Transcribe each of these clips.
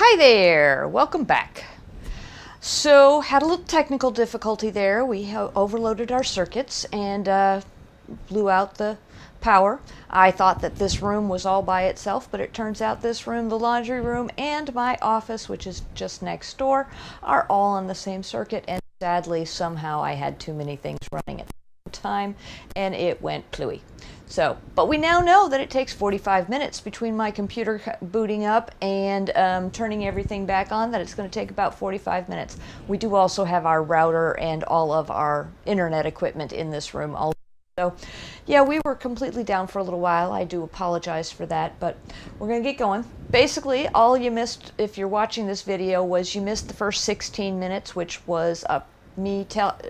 Hi there, welcome back. So had a little technical difficulty there. We overloaded our circuits and blew out the power. I thought that this room was all by itself, but it turns out this room, the laundry room, and my office, which is just next door, are all on the same circuit, and sadly somehow I had too many things running at the same time and it went plooey. So, but we now know that it takes 45 minutes between my computer booting up and turning everything back on, that it's going to take about 45 minutes. We do also have our router and all of our internet equipment in this room also. So, yeah, we were completely down for a little while. I do apologize for that, but we're going to get going. Basically, all you missed, if you're watching this video, was you missed the first 16 minutes, which was me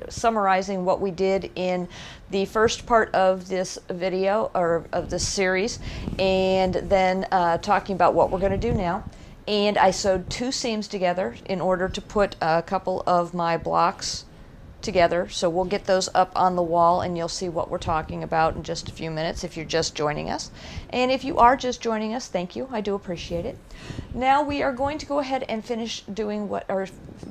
summarizing what we did in the first part of this video, or of this series, and then talking about what we're going to do now. And I sewed 2 seams together in order to put a couple of my blocks together, so we'll get those up on the wall and you'll see what we're talking about in just a few minutes if you're just joining us. And if you are just joining us, thank you, I do appreciate it. Now we are going to go ahead and finish doing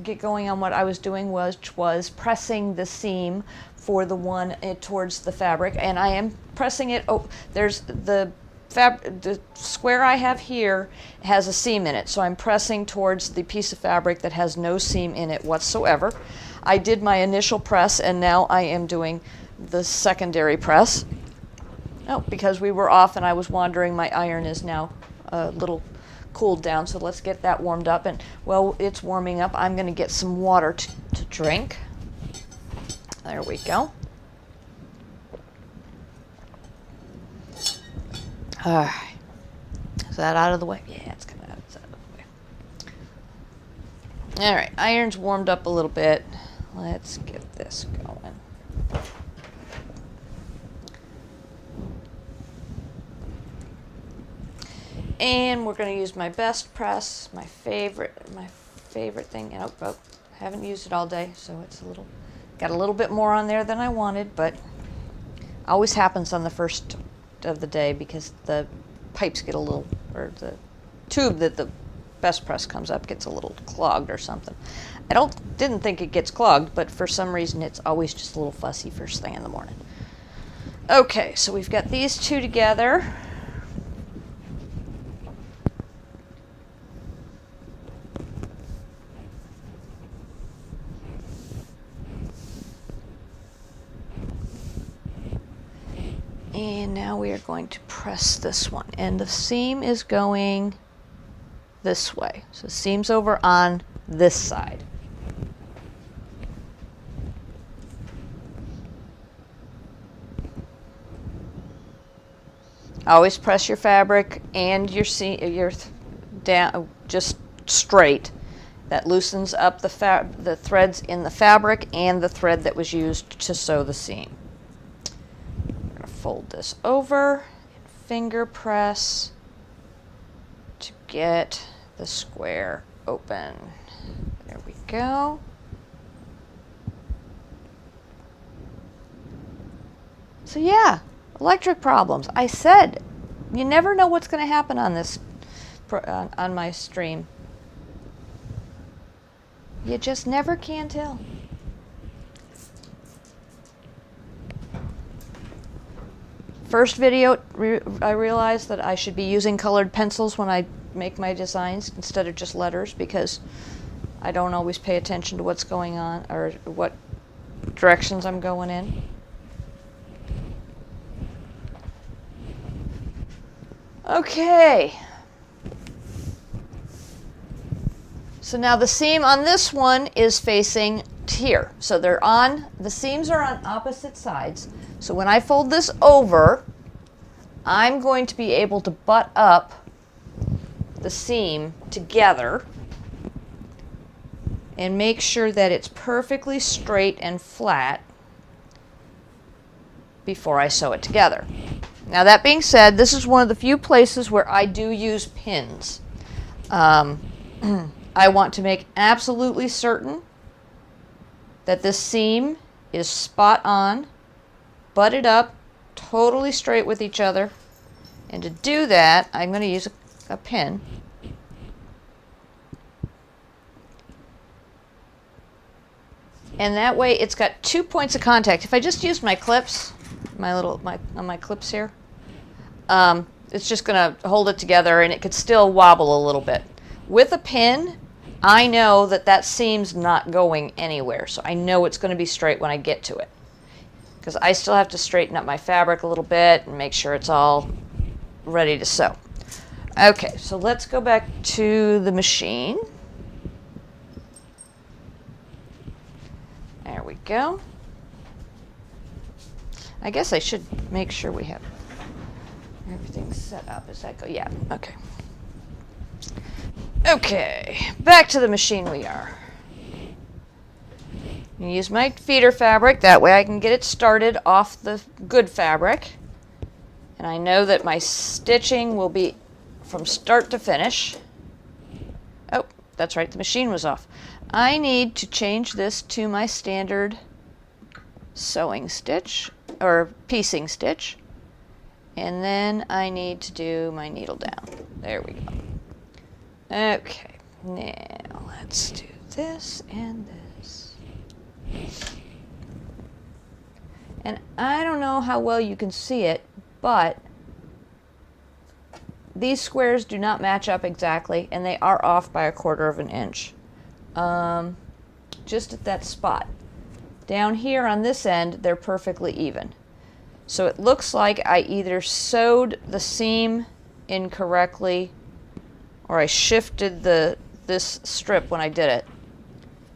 get going on what I was doing, which was pressing the seam for the one towards the fabric, and I am pressing it. Oh, there's the square I have here has a seam in it, so I'm pressing towards the piece of fabric that has no seam in it whatsoever. I did my initial press and now I am doing the secondary press. Oh, because we were off and I was wandering, my iron is now a little cooled down, so let's get that warmed up. And while it's warming up, I'm going to get some water to drink. There we go. Alright, is that out of the way? Yeah, it's coming out of the way. Alright, iron's warmed up a little bit. Let's get this going. And we're going to use my best press, my favorite thing. Oh, haven't used it all day, so it's got a little bit more on there than I wanted, but always happens on the first of the day because the pipes get a little, or the tube that the best press comes up gets a little clogged or something. I didn't think it gets clogged, but for some reason it's always just a little fussy first thing in the morning. Okay, so we've got these 2 together. And now we are going to press this one, and the seam is going this way. So the seam's over on this side. Always press your fabric and your seam down just straight. That loosens up the threads in the fabric and the thread that was used to sew the seam. I'm going to fold this over and finger press to get the square open. There we go. So yeah, electric problems. I said, you never know what's going to happen on this, on my stream. You just never can tell. First video, I realized that I should be using colored pencils when I make my designs instead of just letters, because I don't always pay attention to what's going on or what directions I'm going in. Okay. So now the seam on this one is facing here. So the seams are on opposite sides. So when I fold this over, I'm going to be able to butt up the seam together and make sure that it's perfectly straight and flat before I sew it together. Now that being said, this is one of the few places where I do use pins. I want to make absolutely certain that this seam is spot on, butted up, totally straight with each other. And to do that, I'm going to use a pin. And that way it's got 2 points of contact. If I just use my clips, on my clips here, it's just going to hold it together, and it could still wobble a little bit. With a pin, I know that that seam's not going anywhere, so I know it's going to be straight when I get to it. Because I still have to straighten up my fabric a little bit and make sure it's all ready to sew. Okay, so let's go back to the machine. There we go. I guess I should make sure we have everything set up. Is that go? Yeah, okay. Okay, back to the machine we are. I use my feeder fabric, that way I can get it started off the good fabric. And I know that my stitching will be from start to finish. Oh, that's right, the machine was off. I need to change this to my standard sewing stitch, or piecing stitch. And then I need to do my needle down. There we go. Okay, now let's do this and this. And I don't know how well you can see it, but these squares do not match up exactly, and they are off by 1/4 of an inch. Just at that spot. Down here on this end, they're perfectly even. So it looks like I either sewed the seam incorrectly or I shifted this strip when I did it.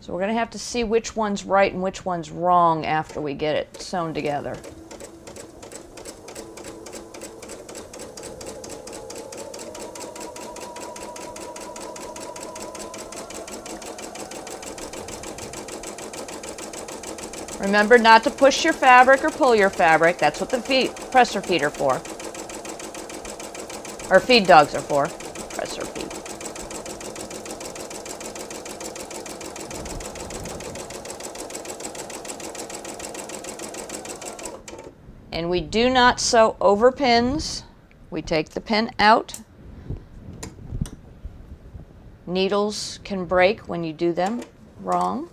So we're going to have to see which one's right and which one's wrong after we get it sewn together. Remember not to push your fabric or pull your fabric. That's what the presser feet are for. Or feed dogs are for. Presser feet. And we do not sew over pins. We take the pin out. Needles can break when you do them wrong.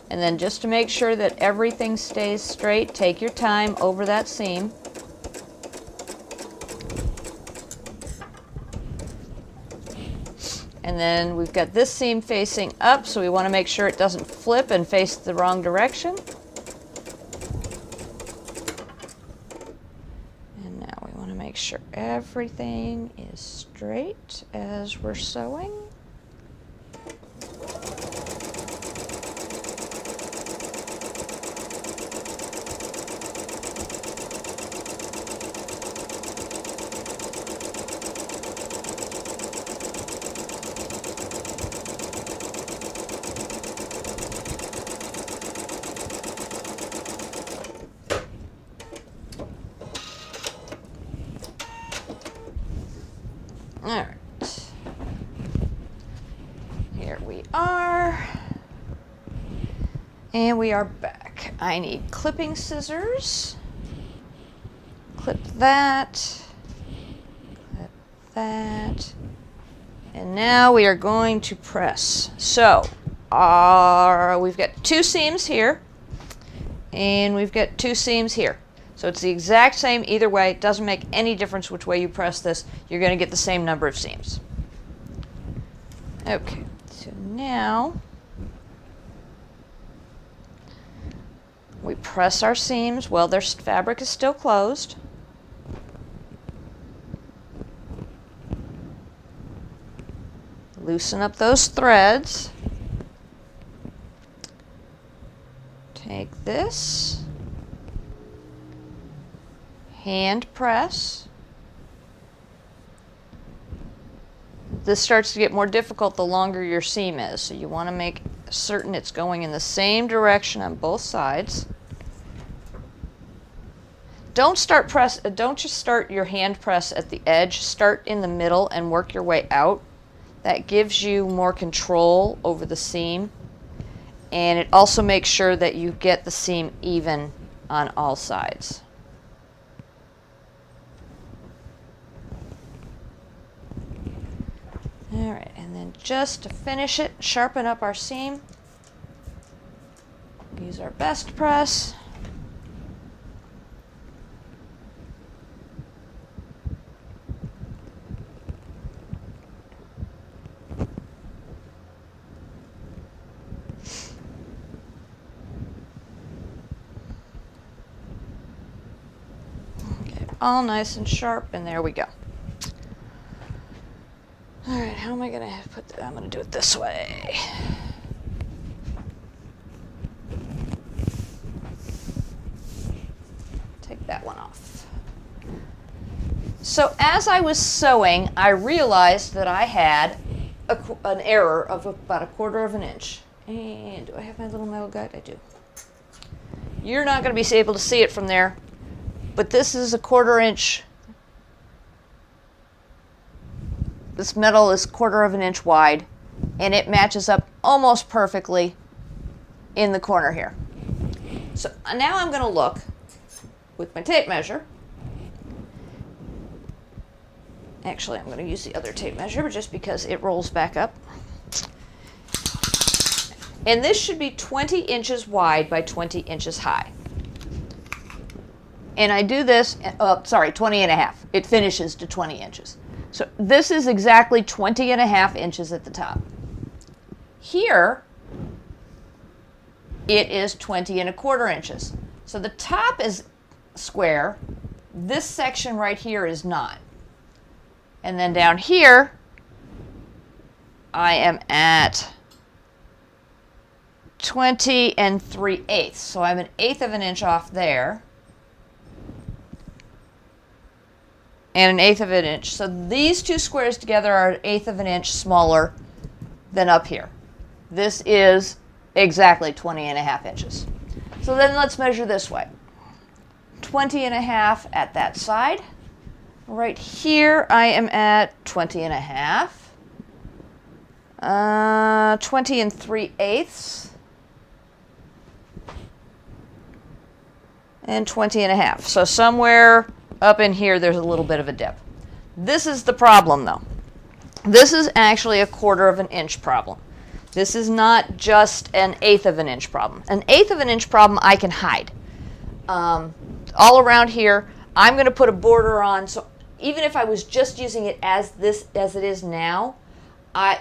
And then just to make sure that everything stays straight, take your time over that seam. And then we've got this seam facing up, so we want to make sure it doesn't flip and face the wrong direction. And now we want to make sure everything is straight as we're sewing. Alright, here we are, and we are back. I need clipping scissors, clip that, and now we are going to press. So, we've got 2 seams here, and we've got 2 seams here. So it's the exact same either way. It doesn't make any difference which way you press this. You're going to get the same number of seams. Okay, so now we press our seams. Well, their fabric is still closed. Loosen up those threads. Take this. Hand press. This starts to get more difficult the longer your seam is, so you want to make certain it's going in the same direction on both sides. Don't just start your hand press at the edge. Start in the middle and work your way out. That gives you more control over the seam, and it also makes sure that you get the seam even on all sides. Alright, and then just to finish it, sharpen up our seam. use our best press. All nice and sharp, and there we go. All right, how am I gonna put that? I'm gonna do it this way. Take that one off. So as I was sewing, I realized that I had an error of about 1/4 of an inch. And do I have my little metal guide? I do. You're not gonna be able to see it from there, but this is a 1/4 inch. This metal is 1/4 of an inch wide, and it matches up almost perfectly in the corner here. So now I'm going to look with my tape measure. Actually, I'm going to use the other tape measure just because it rolls back up. And this should be 20 inches wide by 20 inches high. And I do this, 20 and a half. It finishes to 20 inches. So this is exactly 20 and a half inches at the top. Here, it is 20 and 1/4 inches. So the top is square. This section right here is not. And then down here, I am at 20 3/8. So I'm 1/8 of an inch off there. And 1/8 of an inch. So these two squares together are 1/8 of an inch smaller than up here. This is exactly 20 and a half inches. So then let's measure this way. 20 and a half at that side. Right here I am at 20 and a half. 20 3/8. And 20 and a half. So somewhere up in here, there's a little bit of a dip. This is the problem, though. This is actually a 1/4 of an inch problem. This is not just an 1/8 of an inch problem. An 1/8 of an inch problem I can hide. All around here, I'm going to put a border on. So even if I was just using it as it is now,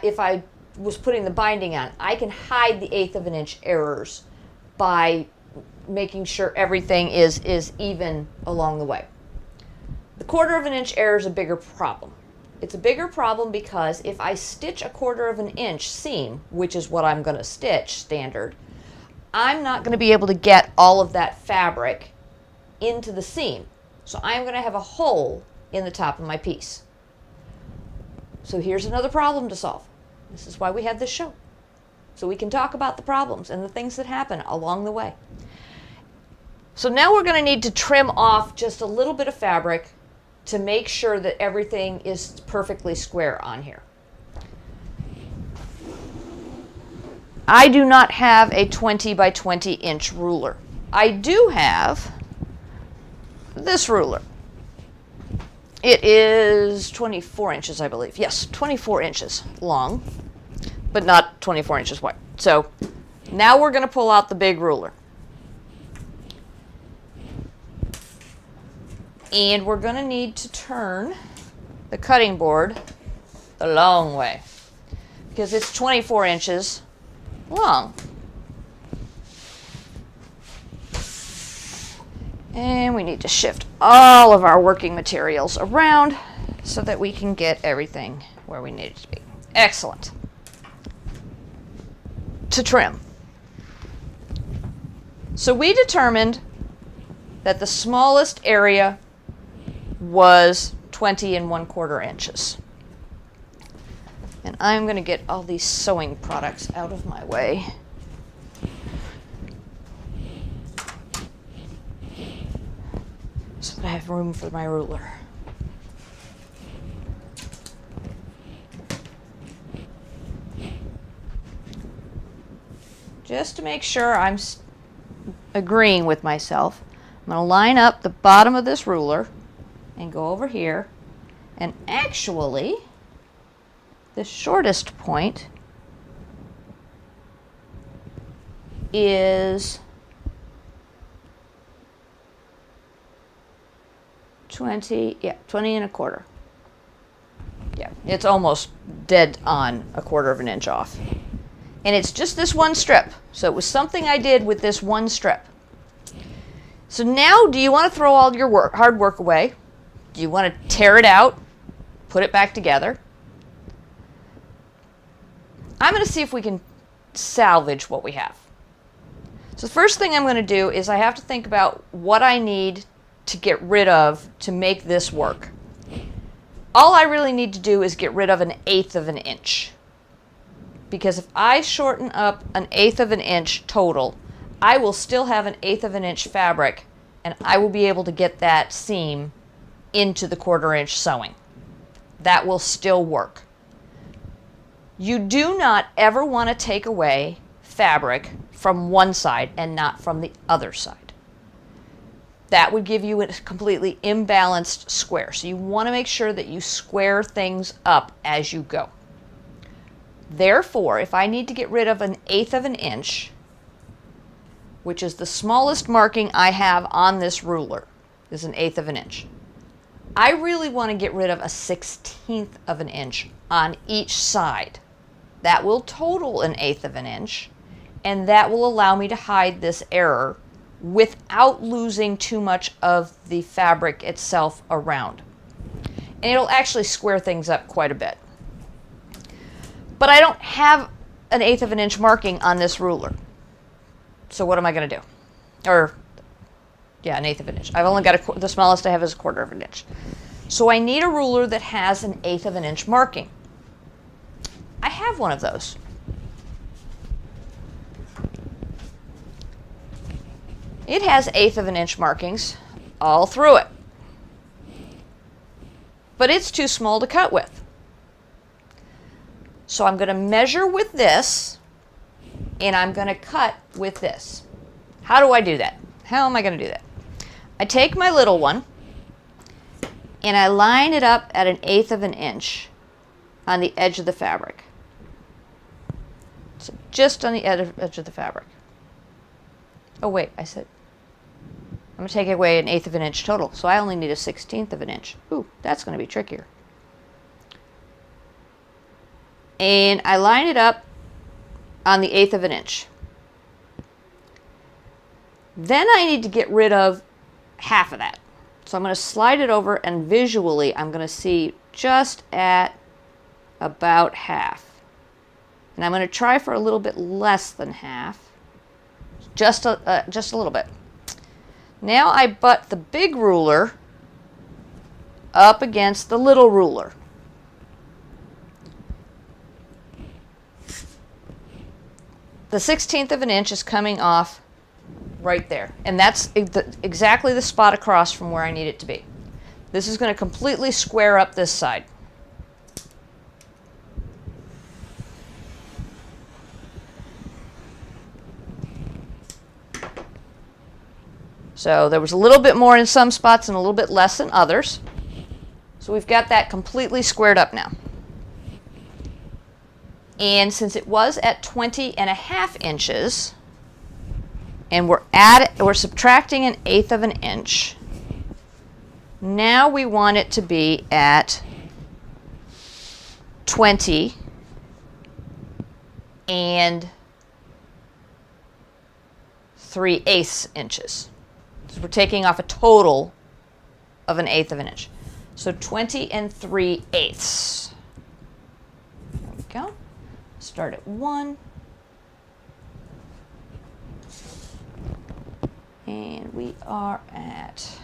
if I was putting the binding on, I can hide the 1/8 of an inch errors by making sure everything is even along the way. The 1/4 of an inch error is a bigger problem. It's a bigger problem because if I stitch a 1/4 of an inch seam, which is what I'm going to stitch standard, I'm not going to be able to get all of that fabric into the seam. So I'm going to have a hole in the top of my piece. So here's another problem to solve. This is why we have this show. So we can talk about the problems and the things that happen along the way. So now we're going to need to trim off just a little bit of fabric to make sure that everything is perfectly square on here. I do not have a 20 by 20 inch ruler. I do have this ruler. It is 24 inches, I believe. Yes, 24 inches long, but not 24 inches wide. So now we're going to pull out the big ruler. And we're going to need to turn the cutting board the long way because it's 24 inches long. And we need to shift all of our working materials around so that we can get everything where we need it to be. Excellent. To trim. So we determined that the smallest area was 20 1/4 inches. And I'm going to get all these sewing products out of my way. So that I have room for my ruler. Just to make sure I'm agreeing with myself, I'm going to line up the bottom of this ruler and go over here, and actually the shortest point is 20, yeah, 20 and a quarter. Yeah, it's almost dead on a quarter of an inch off. And it's just this one strip. So it was something I did with this one strip. So now, do you want to throw all your hard work away? Do you want to tear it out, put it back together? I'm going to see if we can salvage what we have. So the first thing I'm going to do is I have to think about what I need to get rid of to make this work. All I really need to do is get rid of 1/8 of an inch. Because if I shorten up 1/8 of an inch total, I will still have 1/8 of an inch fabric, and I will be able to get that seam into the 1/4 inch sewing. That will still work. You do not ever want to take away fabric from one side and not from the other side. That would give you a completely imbalanced square. So you want to make sure that you square things up as you go. Therefore, if I need to get rid of 1/8 of an inch, which is the smallest marking I have on this ruler, is 1/8 of an inch. I really want to get rid of 1/16 of an inch on each side. That will total 1/8 of an inch, and that will allow me to hide this error without losing too much of the fabric itself around. And it'll actually square things up quite a bit. But I don't have 1/8 of an inch marking on this ruler. So what am I going to do? Or, yeah, 1/8 of an inch. I've only got the smallest I have is 1/4 of an inch. So I need a ruler that has 1/8 of an inch marking. I have one of those. It has 1/8 of an inch markings all through it. But it's too small to cut with. So I'm going to measure with this, and I'm going to cut with this. How do I do that? How am I going to do that? I take my little one, and I line it up at 1/8 of an inch on the edge of the fabric. So just on the edge of the fabric. Oh wait, I said, I'm going to take away 1/8 of an inch total, so I only need 1/16 of an inch. Ooh, that's going to be trickier. And I line it up on the 1/8 of an inch. Then I need to get rid of half of that. So I'm going to slide it over, and visually I'm going to see just at about half. And I'm going to try for a little bit less than half. Just a little bit. Now I butt the big ruler up against the little ruler. The 1/16 of an inch is coming off right there. And that's exactly the spot across from where I need it to be. This is going to completely square up this side. So there was a little bit more in some spots and a little bit less in others. So we've got that completely squared up now. And since it was at 20.5 inches, and we're subtracting 1/8 of an inch, now we want it to be at 20 and 3/8 inches. So we're taking off a total of 1/8 of an inch. So 20 and 3/8. There we go. Start at 1. And we are at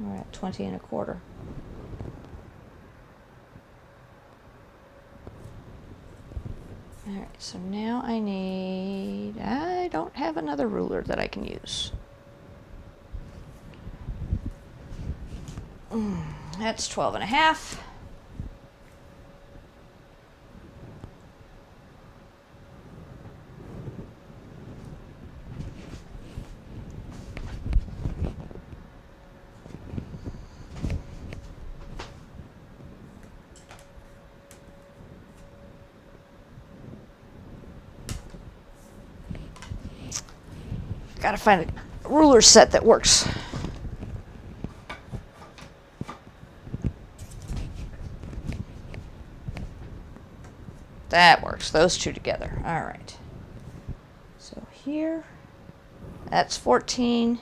we're at 20 and a quarter. All right, so now I don't have another ruler that I can use. That's 12.5. gotta find a ruler set that works. That works, those two together. All right. So here, that's 14,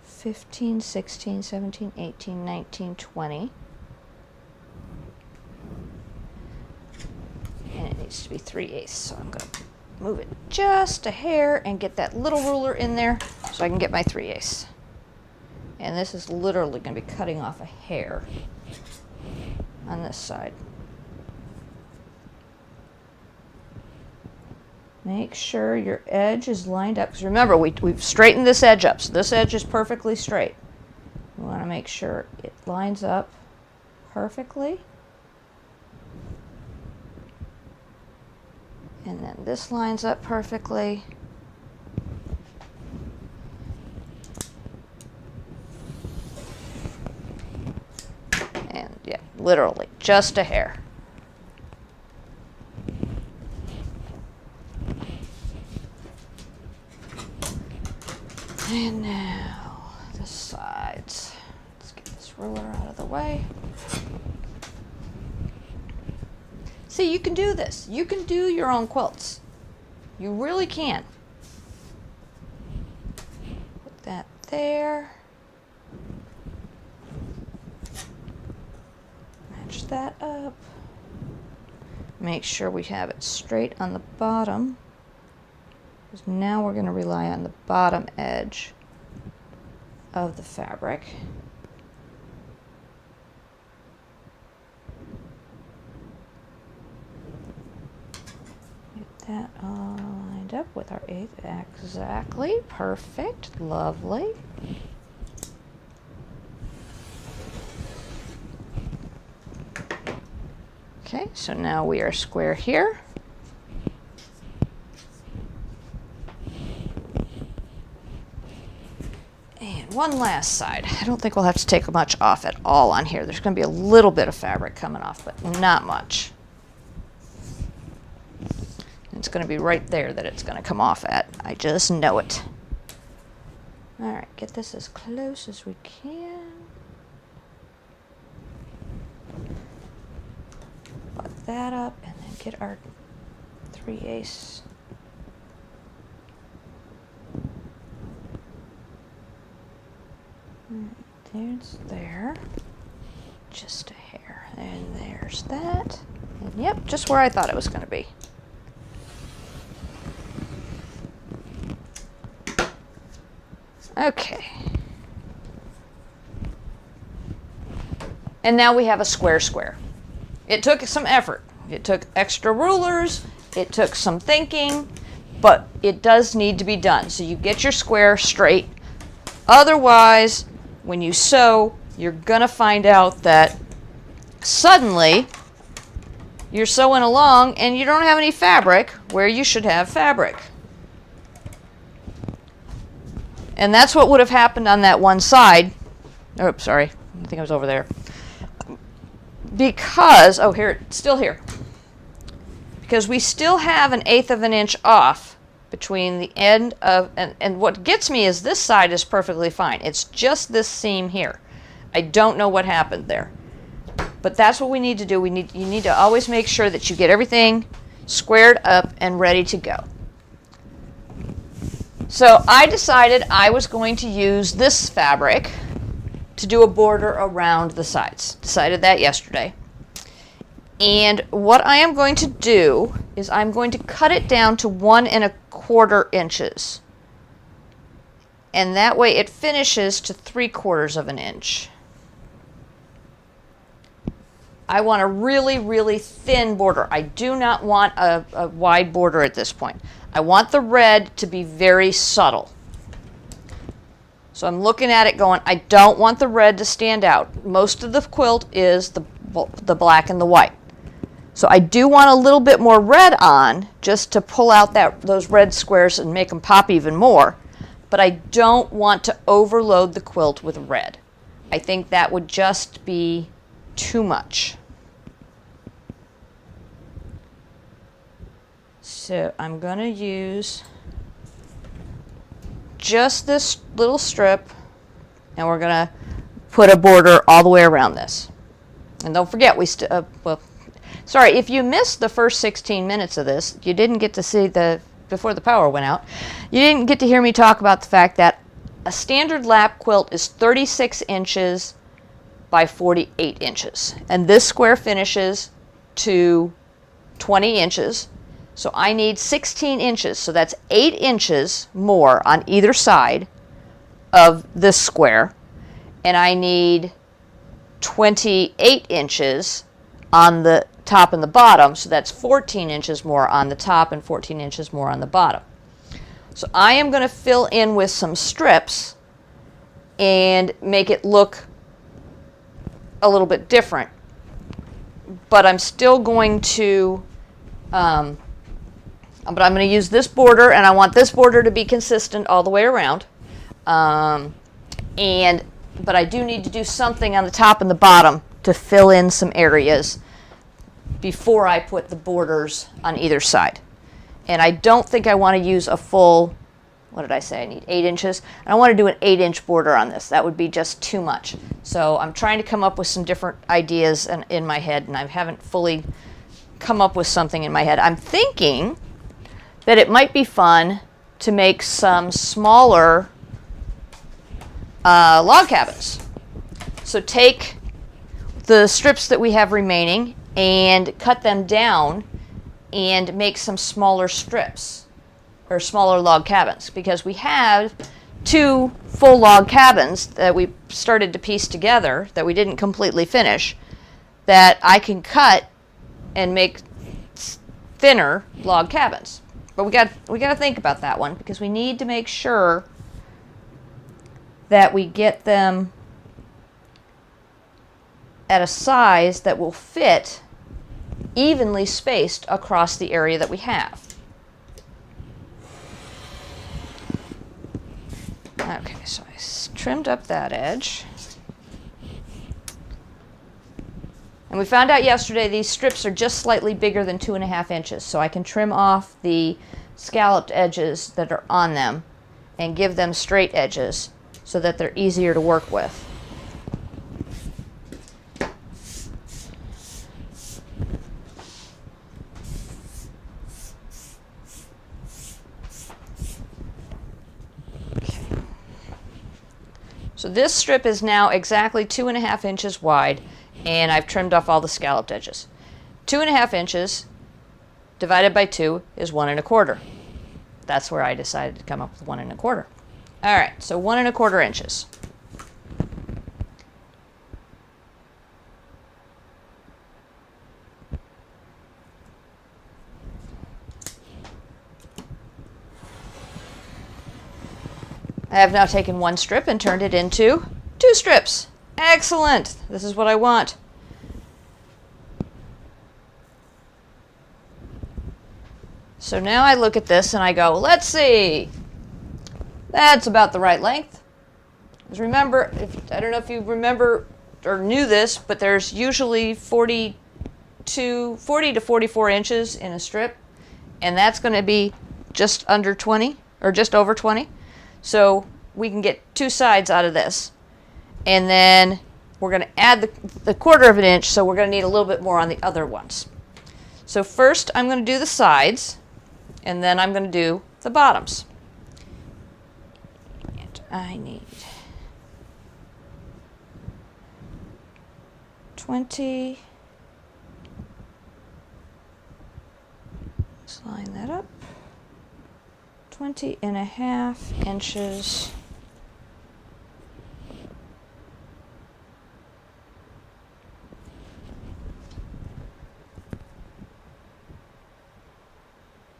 15, 16, 17, 18, 19, 20. And it needs to be 3/8, so I'm going to move it just a hair and get that little ruler in there so I can get my 3/8. And this is literally going to be cutting off a hair on this side. Make sure your edge is lined up, because remember, we've straightened this edge up, so this edge is perfectly straight. We want to make sure it lines up perfectly. And then this lines up perfectly. And yeah, literally, just a hair. And now the sides. Let's get this ruler out of the way. See, you can do this. You can do your own quilts. You really can. Put that there. Match that up. Make sure we have it straight on the bottom. Because now we're going to rely on the bottom edge of the fabric. Get that all lined up with our 1/8 exactly. Perfect. Lovely. Okay, so now we are square here. And one last side. I don't think we'll have to take much off at all on here. There's going to be a little bit of fabric coming off, but not much. It's going to be right there that it's going to come off at. I just know it. All right, get this as close as we can. Put that up and then get our 3/8. There's there. Just a hair. And there's that. And yep, just where I thought it was going to be. Okay. And now we have a square square. It took some effort. It took extra rulers. It took some thinking, but it does need to be done. So you get your square straight. Otherwise, when you sew, you're going to find out that suddenly you're sewing along and you don't have any fabric where you should have fabric. And that's what would have happened on that one side. Oh, sorry. I think I was over there. Because, oh, here, it's still here. Because we still have 1/8 of an inch off between the end of, and what gets me is this side is perfectly fine. It's just this seam here. I don't know what happened there. But that's what we need to do. You need to always make sure that you get everything squared up and ready to go. So I decided I was going to use this fabric to do a border around the sides. Decided that yesterday. And what I am going to do is I'm going to cut it down to 1 1/4 inches. And that way it finishes to 3/4 of an inch. I want a really, really thin border. I do not want a wide border at this point. I want the red to be very subtle. So I'm looking at it going, I don't want the red to stand out. Most of the quilt is the black and the white. So I do want a little bit more red on, just to pull out those red squares and make them pop even more. But I don't want to overload the quilt with red. I think that would just be too much. So I'm going to use just this little strip, and we're going to put a border all the way around this. And don't forget, sorry, if you missed the first 16 minutes of this, you didn't get to see before the power went out, you didn't get to hear me talk about the fact that a standard lap quilt is 36 inches by 48 inches. And this square finishes to 20 inches. So I need 16 inches. So that's 8 inches more on either side of this square. And I need 28 inches on the top and the bottom. So that's 14 inches more on the top and 14 inches more on the bottom. So I am going to fill in with some strips and make it look a little bit different. But I'm still going to, but I'm going to use this border, and I want this border to be consistent all the way around. But I do need to do something on the top and the bottom to fill in some areas before I put the borders on either side. And I don't think I want to use a full, what did I say? I need 8 inches. I don't want to do an 8-inch border on this. That would be just too much. So I'm trying to come up with some different ideas in my head, and I haven't fully come up with something in my head. I'm thinking that it might be fun to make some smaller log cabins. So take the strips that we have remaining and cut them down and make some smaller strips or smaller log cabins, because we have 2 full log cabins that we started to piece together that we didn't completely finish that I can cut and make thinner log cabins. But we got to think about that one, because we need to make sure that we get them at a size that will fit evenly spaced across the area that we have. Okay, so I trimmed up that edge. And we found out yesterday these strips are just slightly bigger than 2.5 inches, so I can trim off the scalloped edges that are on them and give them straight edges so that they're easier to work with. So this strip is now exactly 2.5 inches wide, and I've trimmed off all the scalloped edges. 2.5 inches divided by 2 is 1 1/4. That's where I decided to come up with 1 1/4. All right, so 1 1/4 inches. I have now taken 1 strip and turned it into 2 strips. Excellent. This is what I want. So now I look at this and I go, let's see. That's about the right length. Because remember, I don't know if you remember or knew this, but there's usually 40 to 44 inches in a strip, and that's going to be just under 20 or just over 20. So we can get 2 sides out of this. And then we're going to add the 1/4 inch, so we're going to need a little bit more on the other ones. So first I'm going to do the sides, and then I'm going to do the bottoms. And I need 20. Let's line that up. 20.5 inches.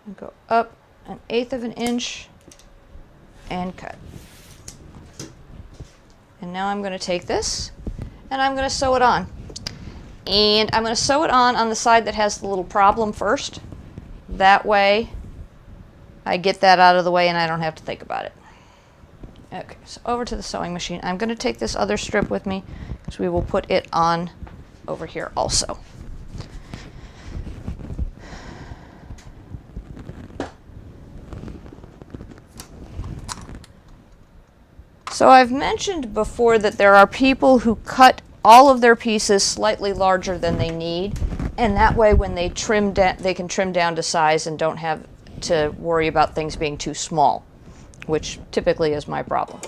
And go up 1/8 of an inch and cut. And now I'm going to take this and I'm going to sew it on. And I'm going to sew it on the side that has the little problem first. That way I get that out of the way and I don't have to think about it. Okay, so over to the sewing machine. I'm going to take this other strip with me because we will put it on over here also. So I've mentioned before that there are people who cut all of their pieces slightly larger than they need, and that way when they trim down, they can trim down to size and don't have to worry about things being too small, which typically is my problem.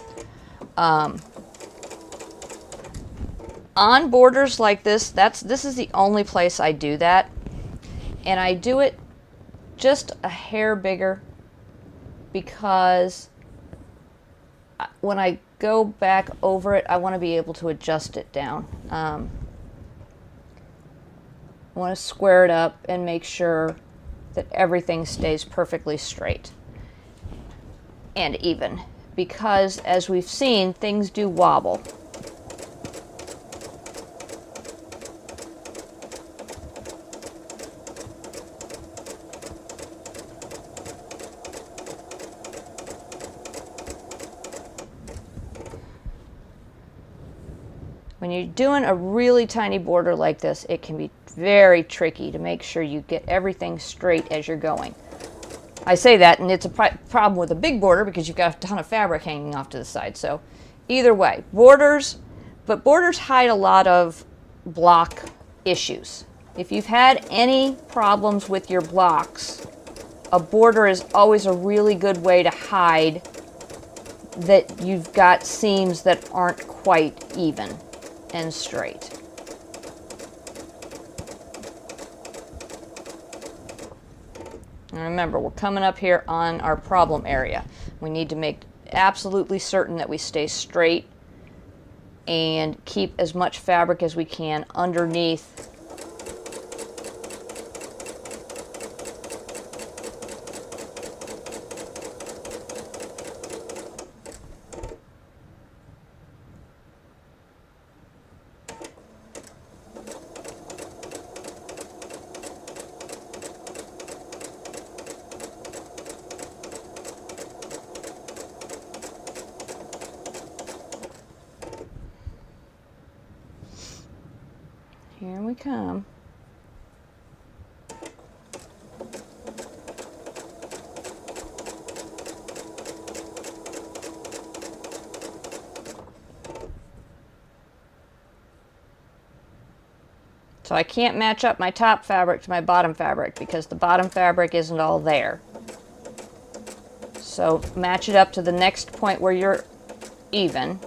On borders like this, this is the only place I do that, and I do it just a hair bigger because when I go back over it, I want to be able to adjust it down. I want to square it up and make sure that everything stays perfectly straight and even, because as we've seen, things do wobble. When you're doing a really tiny border like this, it can be very tricky to make sure you get everything straight as you're going. I say that, and it's a problem with a big border because you've got a ton of fabric hanging off to the side. So either way, borders hide a lot of block issues. If you've had any problems with your blocks, a border is always a really good way to hide that you've got seams that aren't quite even and straight. And remember, we're coming up here on our problem area. We need to make absolutely certain that we stay straight and keep as much fabric as we can underneath . Here we come. So I can't match up my top fabric to my bottom fabric because the bottom fabric isn't all there. So match it up to the next point where you're even.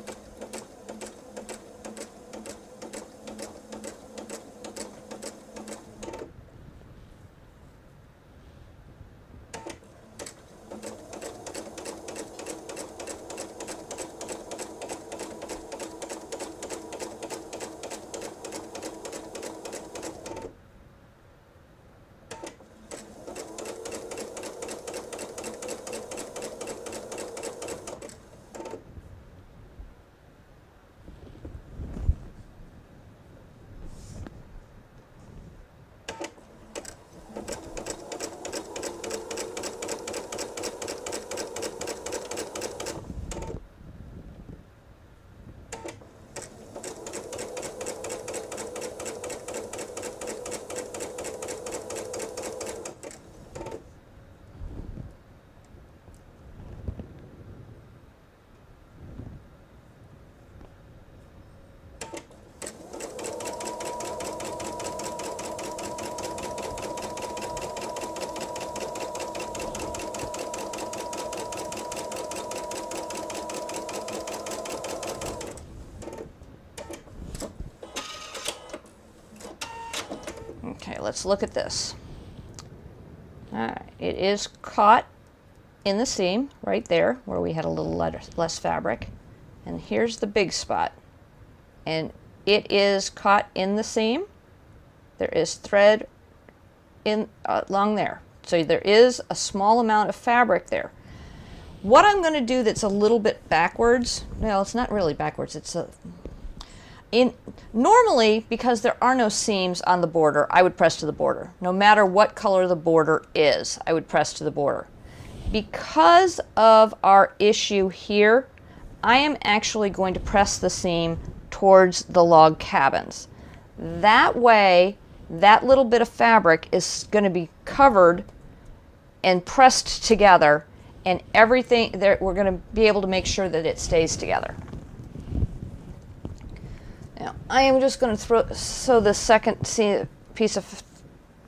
Okay, let's look at this. All right, it is caught in the seam right there where we had a little less fabric. And here's the big spot. And it is caught in the seam. There is thread in along there. So there is a small amount of fabric there. What I'm going to do that's a little bit backwards, well, it's not really backwards, it's normally, because there are no seams on the border, I would press to the border. No matter what color the border is, I would press to the border. Because of our issue here, I am actually going to press the seam towards the log cabins. That way, that little bit of fabric is going to be covered and pressed together, and everything there, we're going to be able to make sure that it stays together. Now, I am just going to sew the second piece of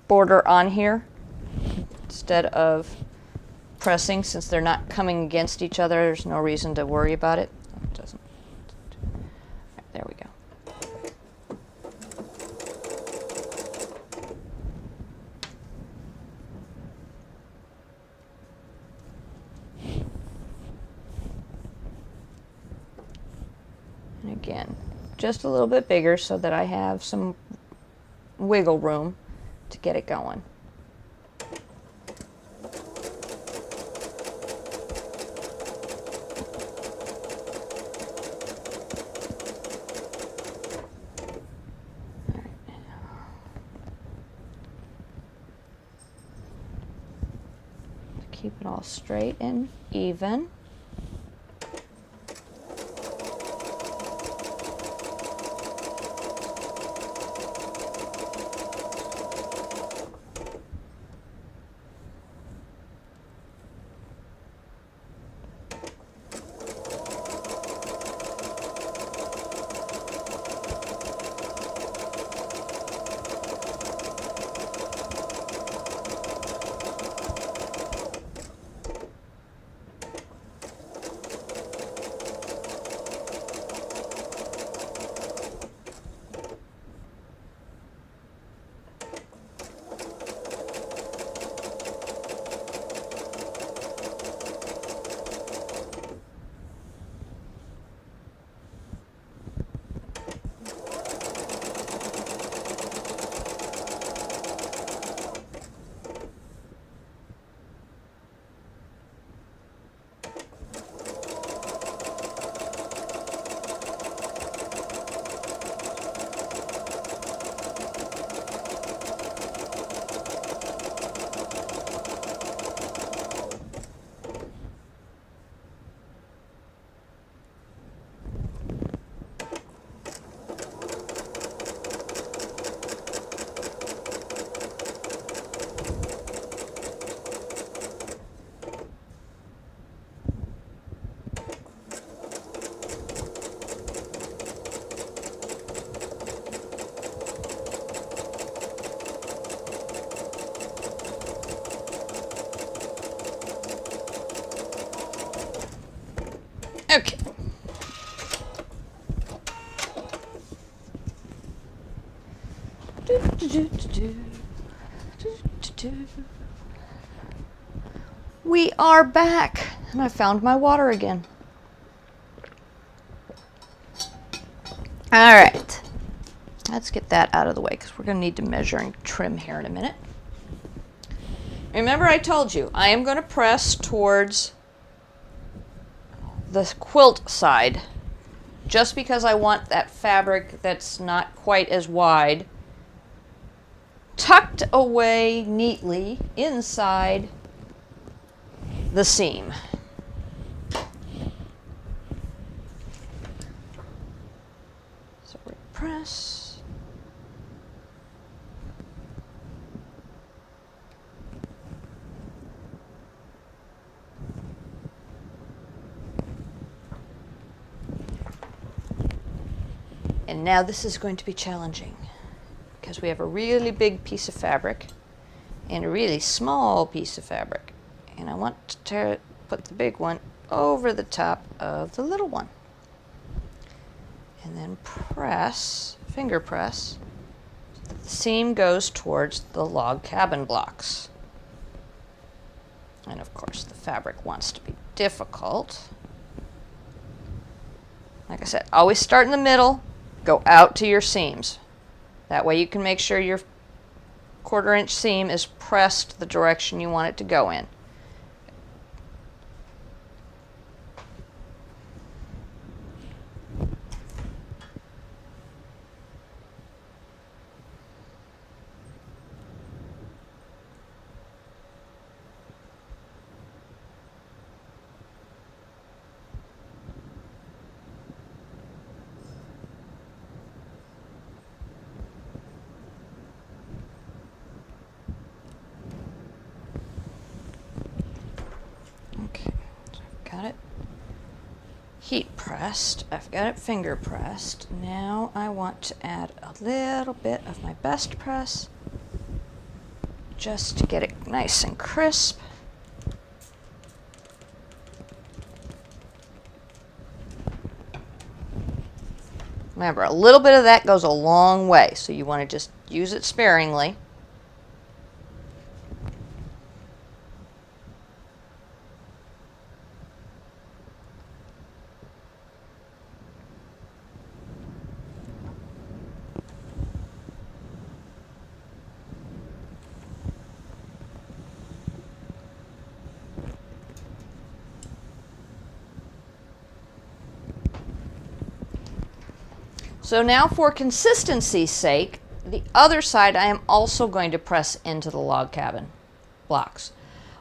border on here instead of pressing, since they're not coming against each other. There's no reason to worry about it. It doesn't. Right, there we go. And again, just a little bit bigger so that I have some wiggle room to get it going. Keep it all straight and even. Okay. We are back, and I found my water again. All right, let's get that out of the way because we're going to need to measure and trim here in a minute. Remember, I told you I am going to press towards the quilt side just because I want that fabric that's not quite as wide tucked away neatly inside the seam. So we press. And now this is going to be challenging because we have a really big piece of fabric and a really small piece of fabric. And I want to put the big one over the top of the little one. And then press, finger press, so that the seam goes towards the log cabin blocks. And of course the fabric wants to be difficult. Like I said, always start in the middle. Go out to your seams. That way you can make sure your 1/4 inch seam is pressed the direction you want it to go in. heat pressed. I've got it finger pressed. Now I want to add a little bit of my best press just to get it nice and crisp. Remember, a little bit of that goes a long way, so you want to just use it sparingly. So now for consistency's sake, the other side I am also going to press into the log cabin blocks.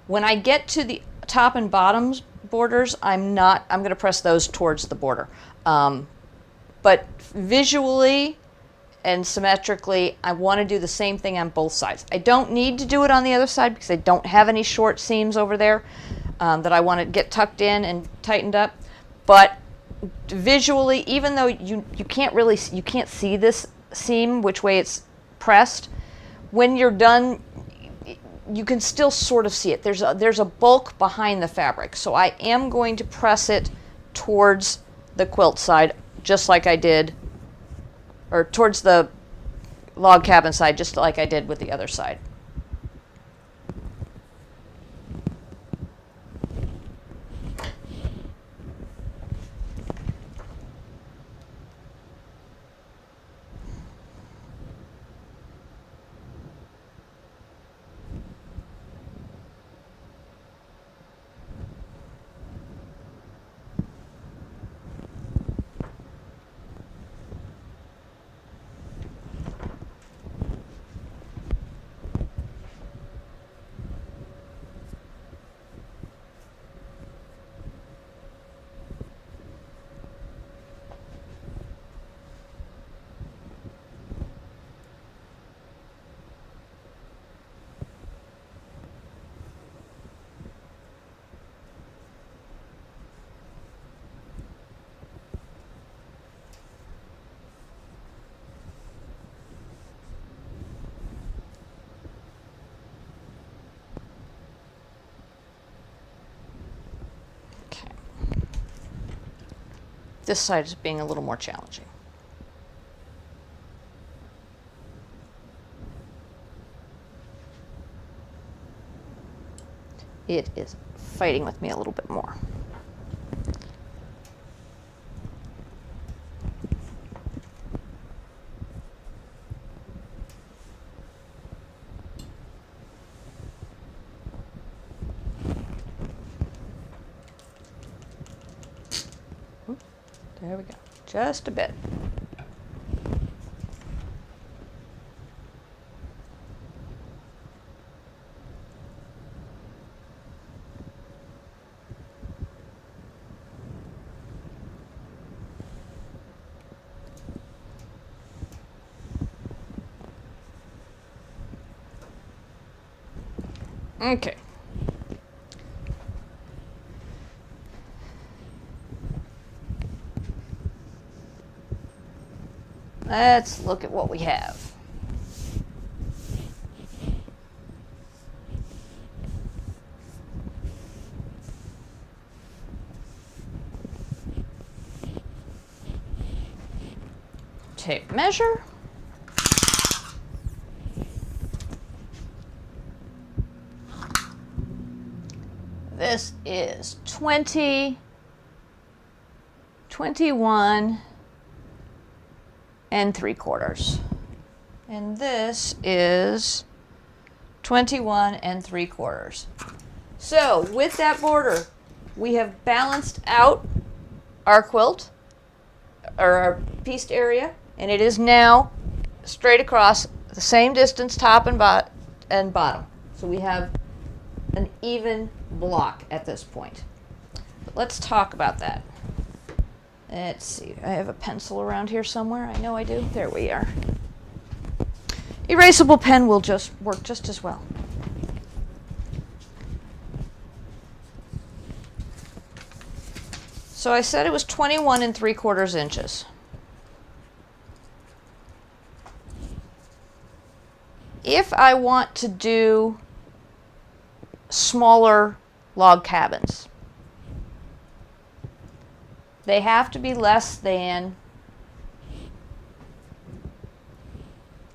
When I get to the top and bottom borders, I'm going to press those towards the border. But visually and symmetrically, I want to do the same thing on both sides. I don't need to do it on the other side because I don't have any short seams over there that I want to get tucked in and tightened up. But visually, even though you can't see this seam which way it's pressed, when you're done you can still sort of see it. There's a bulk behind the fabric, so I am going to press it towards the quilt side just like I did, or towards the log cabin side just like I did with the other side. This side is being a little more challenging. It is fighting with me a little bit more. There we go, just a bit. Okay. Let's look at what we have. Tape measure. This is 20, 21 and 3/4. And this is 21 and 3/4. So with that border, we have balanced out our quilt, or our pieced area, and it is now straight across the same distance, top and bottom. So we have an even block at this point. But let's talk about that. Let's see, I have a pencil around here somewhere. I know I do. There we are. Erasable pen will just work just as well. So I said it was 21 3/4 inches. If I want to do smaller log cabins, they have to be less than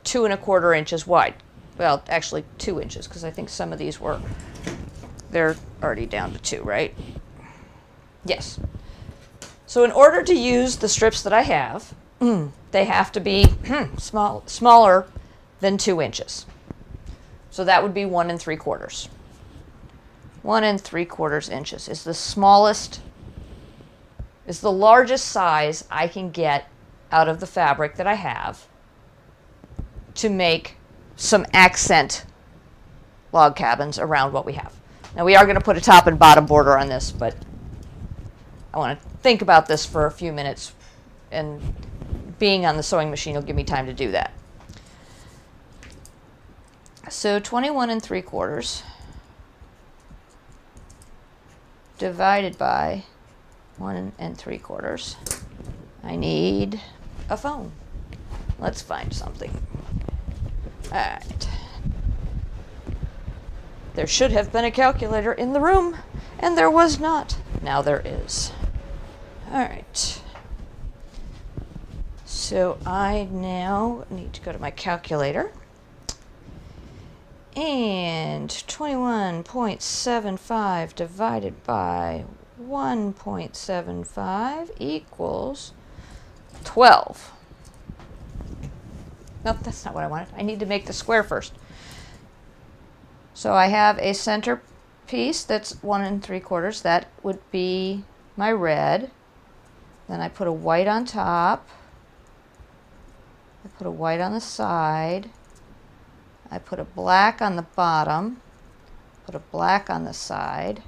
2 1/4 inches wide. Well, actually 2 inches, because I think some of these they're already down to 2, right? Yes. So in order to use the strips that I have, they have to be smaller than 2 inches. So that would be 1 3/4. 1 3/4 inches is the smallest, is the largest size I can get out of the fabric that I have to make some accent log cabins around what we have. Now we are going to put a top and bottom border on this, but I want to think about this for a few minutes, and being on the sewing machine will give me time to do that. So 21 3/4 divided by 1 3/4. I need a phone. Let's find something. All right. There should have been a calculator in the room, and there was not. Now there is. All right. So I now need to go to my calculator. And 21.75 divided by 1.75 equals 12. Nope, that's not what I wanted. I need to make the square first. So I have a center piece that's 1 3/4. That would be my red. Then I put a white on top. I put a white on the side. I put a black on the bottom. Put a black on the side.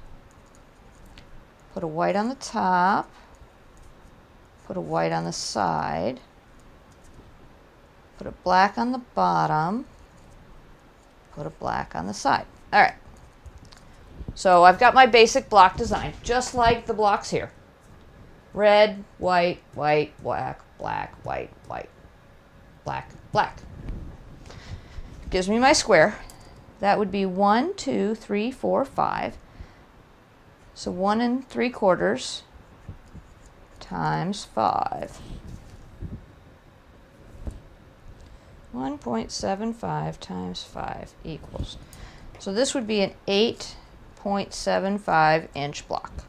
Put a white on the top. Put a white on the side. Put a black on the bottom. Put a black on the side. All right. So I've got my basic block design, just like the blocks here. Red, white, white, black, black, white, white, black, black. Gives me my square. That would be 1, 2, 3, 4, 5. So 1 3/4 times 5. 1.75 times 5 equals. So this would be an 8.75 inch block.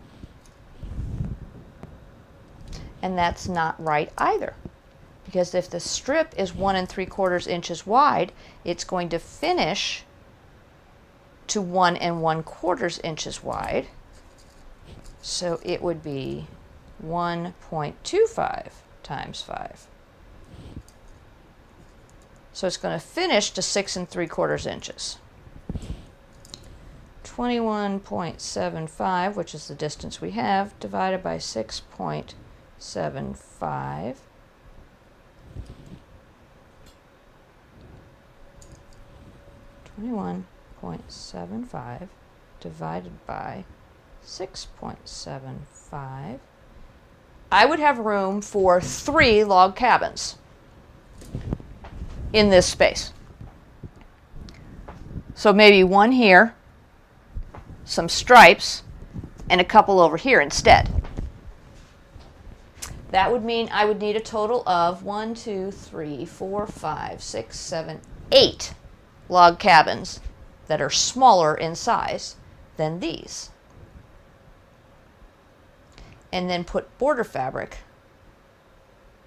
And that's not right either, because if the strip is 1 3/4 inches wide, it's going to finish to 1 1/4 inches wide. So it would be 1.25 times 5. So it's going to finish to 6 3/4 inches. 21.75, which is the distance we have, divided by 6.75. .75 divided by 6.75. I would have room for 3 log cabins in this space. So maybe one here, some stripes, and a couple over here instead. That would mean I would need a total of 1, 2, 3, 4, 5, 6, 7, 8 log cabins that are smaller in size than these. And then put border fabric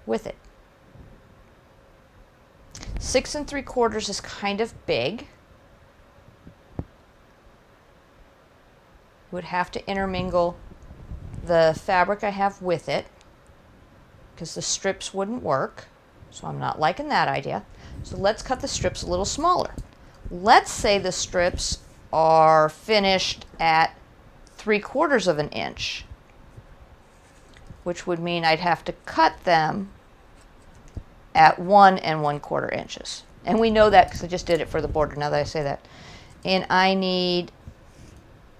with it. 6 3/4 is kind of big. Would have to intermingle the fabric I have with it, because the strips wouldn't work. So I'm not liking that idea. So let's cut the strips a little smaller. Let's say the strips are finished at 3/4 of an inch, which would mean I'd have to cut them at 1 1/4 inches. And we know that because I just did it for the border, now that I say that. And I need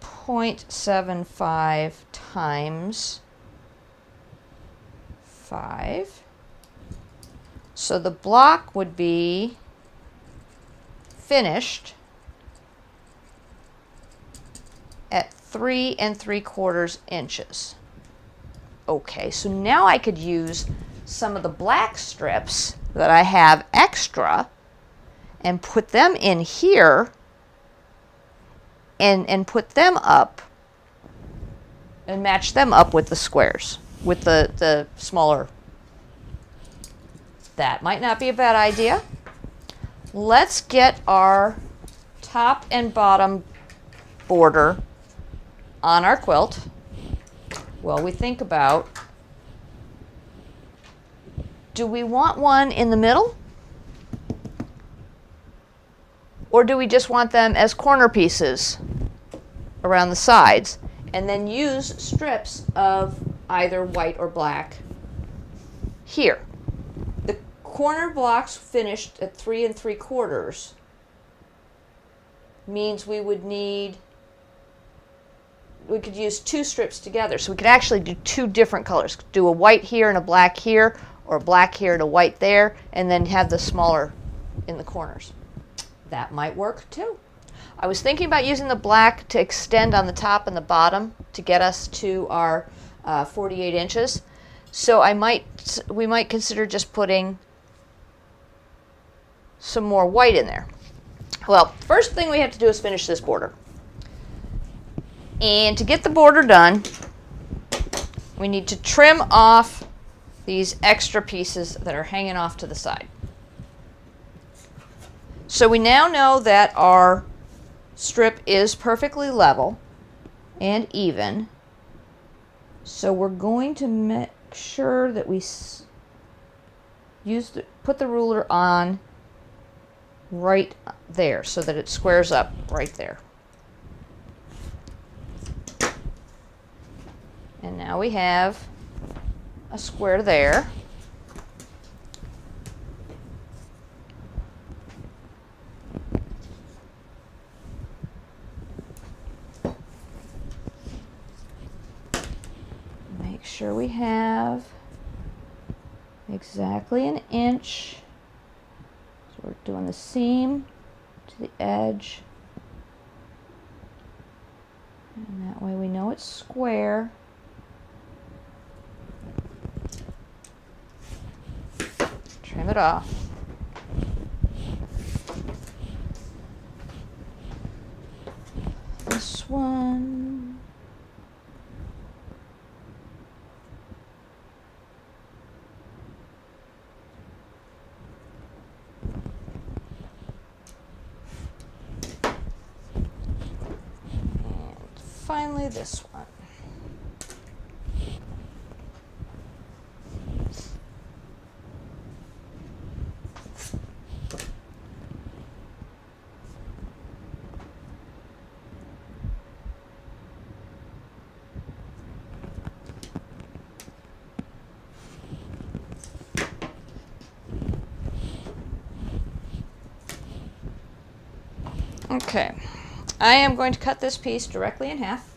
0.75 times 5. So the block would be finished at 3 3/4 inches. Okay, so now I could use some of the black strips that I have extra and put them in here and put them up and match them up with the squares, with the smaller. That might not be a bad idea. Let's get our top and bottom border on our quilt. Well, we think about, do we want one in the middle? Or do we just want them as corner pieces around the sides? And then use strips of either white or black here. The corner blocks finished at 3 3/4 means we would need, we could use 2 strips together. So we could actually do 2 different colors. Do a white here and a black here, or a black here and a white there, and then have the smaller in the corners. That might work too. I was thinking about using the black to extend on the top and the bottom to get us to our 48 inches. So we might consider just putting some more white in there. Well, first thing we have to do is finish this border. And to get the border done, we need to trim off these extra pieces that are hanging off to the side. So we now know that our strip is perfectly level and even. So we're going to make sure that we put the ruler on right there so that it squares up right there. And now we have a square there. Make sure we have exactly 1 inch. So we're doing the seam to the edge. And that way we know it's square. Trim it off. This one. And finally this one. Okay, I am going to cut this piece directly in half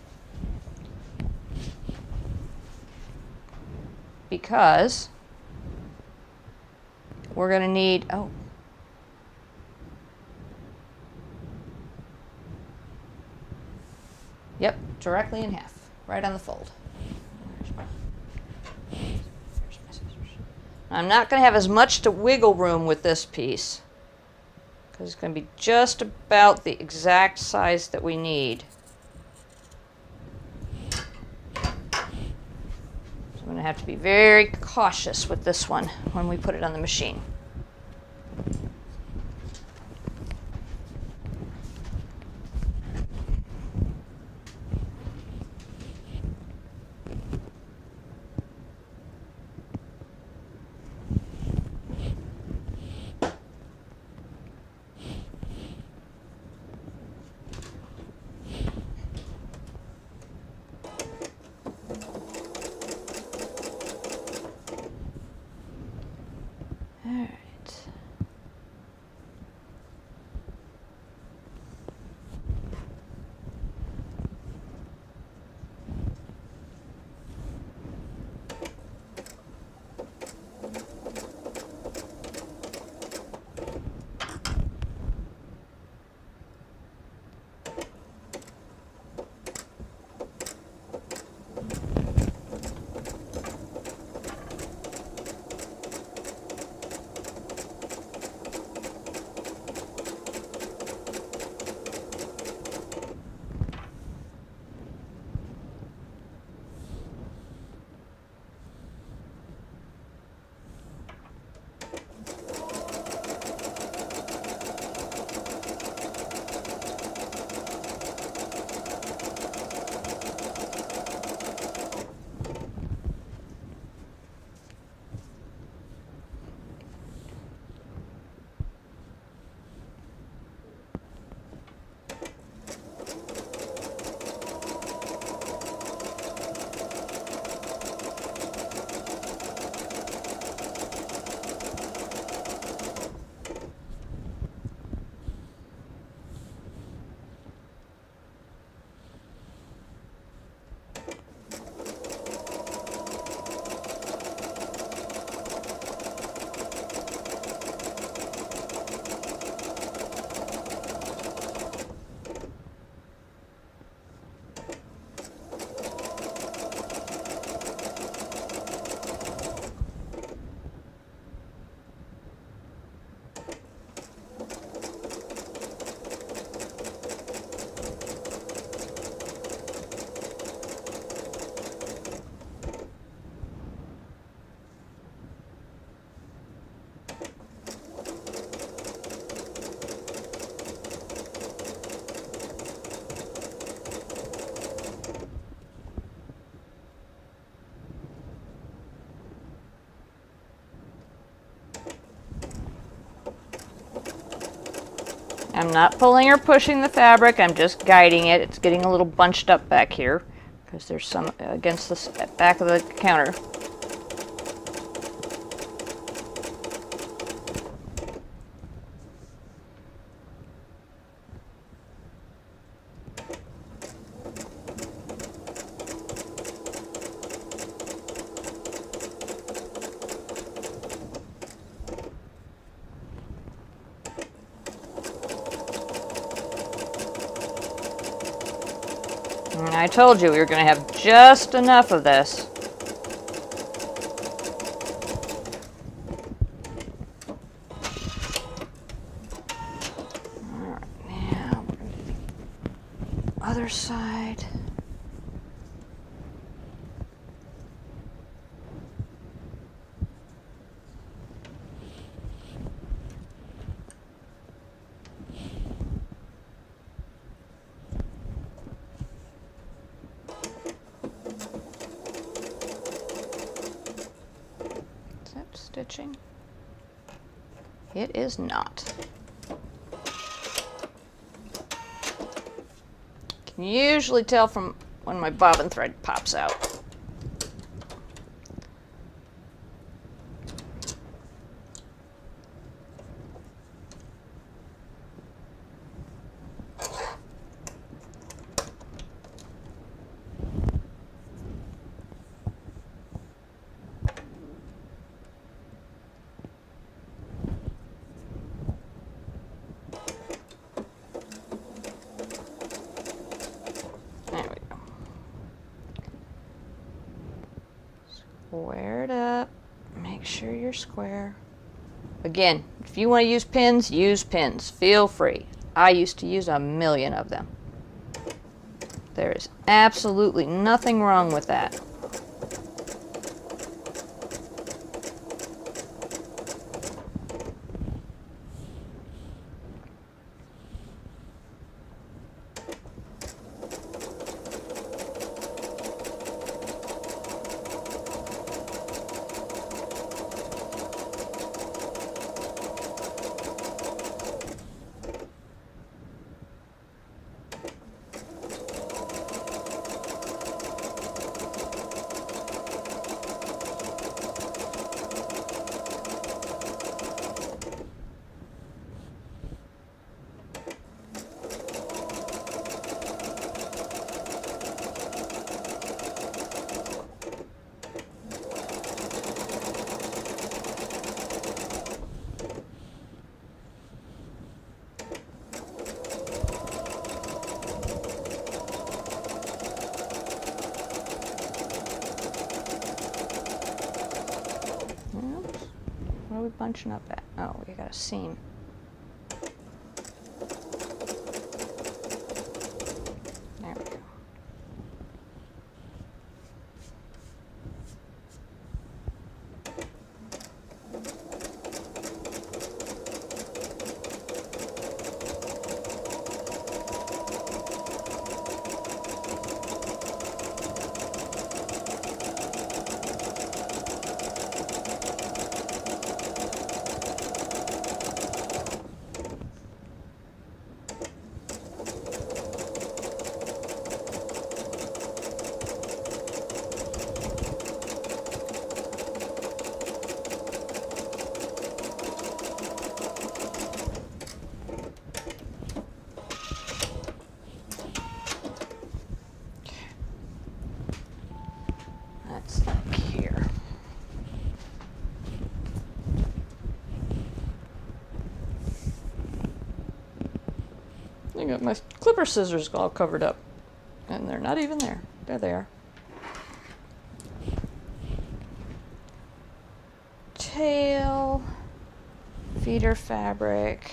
because we're going to need, yep, directly in half, right on the fold. Where's my scissors? I'm not going to have as much to wiggle room with this piece, because it's going to be just about the exact size that we need. So I'm going to have to be very cautious with this one when we put it on the machine. Alright. I'm not pulling or pushing the fabric, I'm just guiding it. It's getting a little bunched up back here because there's some against the back of the counter. I told you we were going to have just enough of this. All right, now we're going to do the other side. Stitching? It is not. Can usually tell from when my bobbin thread pops out. Square it up. Make sure you're square. Again, if you want to use pins, use pins. Feel free. I used to use a million of them. There is absolutely nothing wrong with that. What are we bunching up at? Oh, we got a seam. There we go. I got my clipper scissors all covered up, and they're not even there. There they are. Tail, feeder fabric,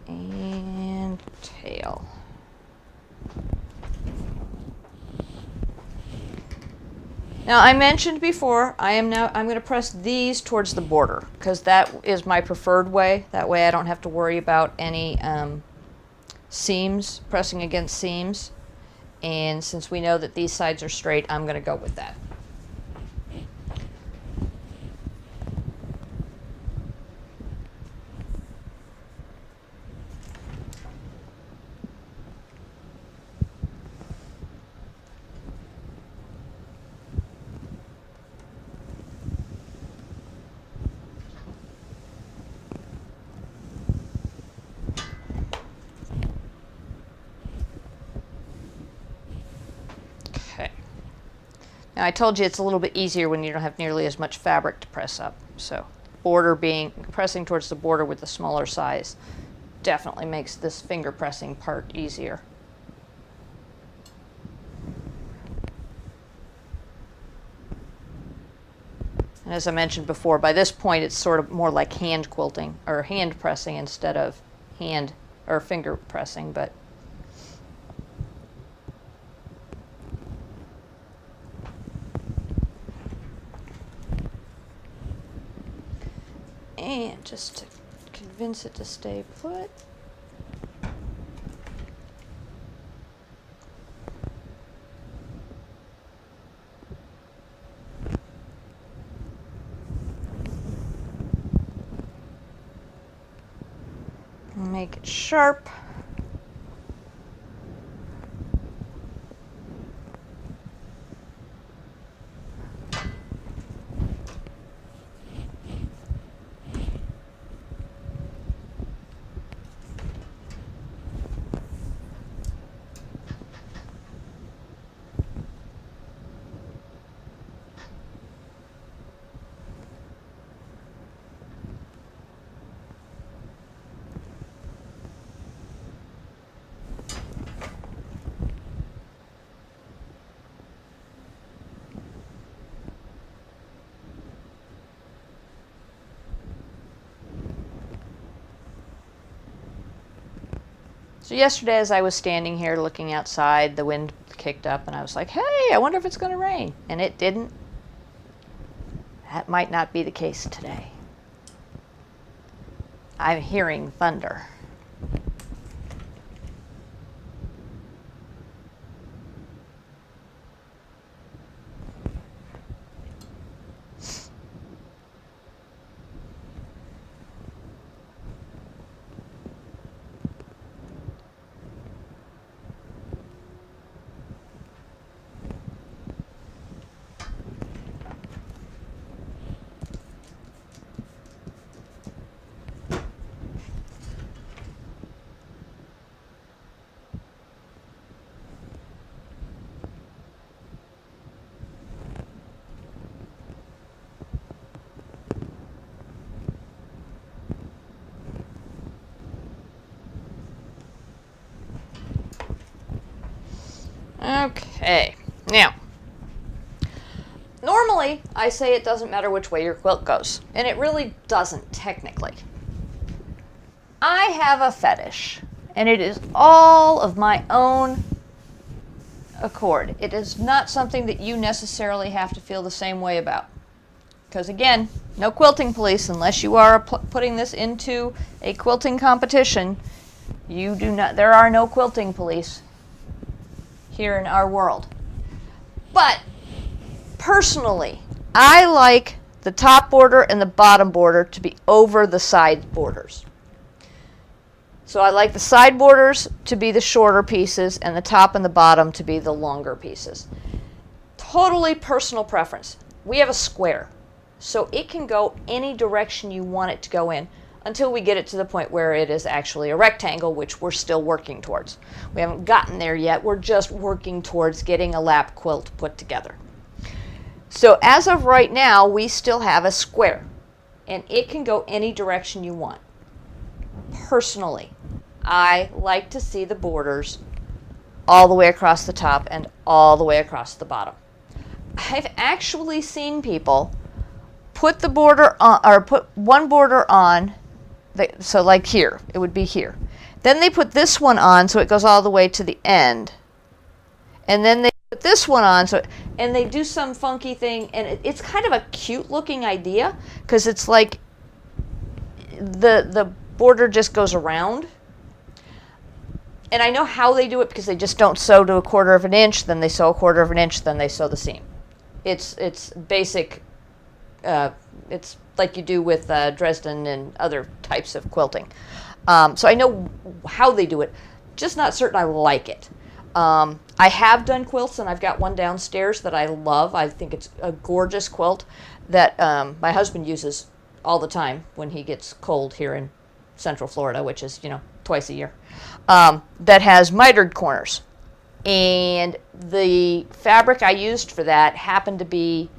and tail. Now, I mentioned before, I'm going to press these towards the border because that is my preferred way. That way I don't have to worry about any seams, pressing against seams. And since we know that these sides are straight, I'm going to go with that. Now, I told you it's a little bit easier when you don't have nearly as much fabric to press up. So border pressing towards the border with the smaller size definitely makes this finger pressing part easier. And as I mentioned before, by this point it's sort of more like hand quilting or hand pressing instead of hand or finger pressing, but and just to convince it to stay put. Make it sharp. So yesterday as I was standing here looking outside, the wind kicked up and I was like, hey, I wonder if it's going to rain. And it didn't. That might not be the case today. I'm hearing thunder. Okay, now, normally I say it doesn't matter which way your quilt goes, and it really doesn't technically. I have a fetish, and it is all of my own accord. It is not something that you necessarily have to feel the same way about. Because again, no quilting police unless you are putting this into a quilting competition. You do not, there are no quilting police here in our world. But personally, I like the top border and the bottom border to be over the side borders. So I like the side borders to be the shorter pieces and the top and the bottom to be the longer pieces. Totally personal preference. We have a square, so it can go any direction you want it to go in until we get it to the point where it is actually a rectangle, which we're still working towards. We haven't gotten there yet. We're just working towards getting a lap quilt put together. So as of right now, we still have a square, and it can go any direction you want. Personally, I like to see the borders all the way across the top and all the way across the bottom. I've actually seen people put the border on, or put one border on, so like here, it would be here. Then they put this one on so it goes all the way to the end. And then they put this one on, and they do some funky thing, and it's kind of a cute looking idea because it's like the border just goes around. And I know how they do it because they just don't sew to 1/4 of an inch, then they sew 1/4 of an inch, then they sew the seam. It's basic. It's like you do with Dresden and other types of quilting. So I know how they do it, just not certain I like it. I have done quilts, and I've got one downstairs that I love. I think it's a gorgeous quilt that my husband uses all the time when he gets cold here in Central Florida, which is, twice a year, that has mitered corners. And the fabric I used for that happened to be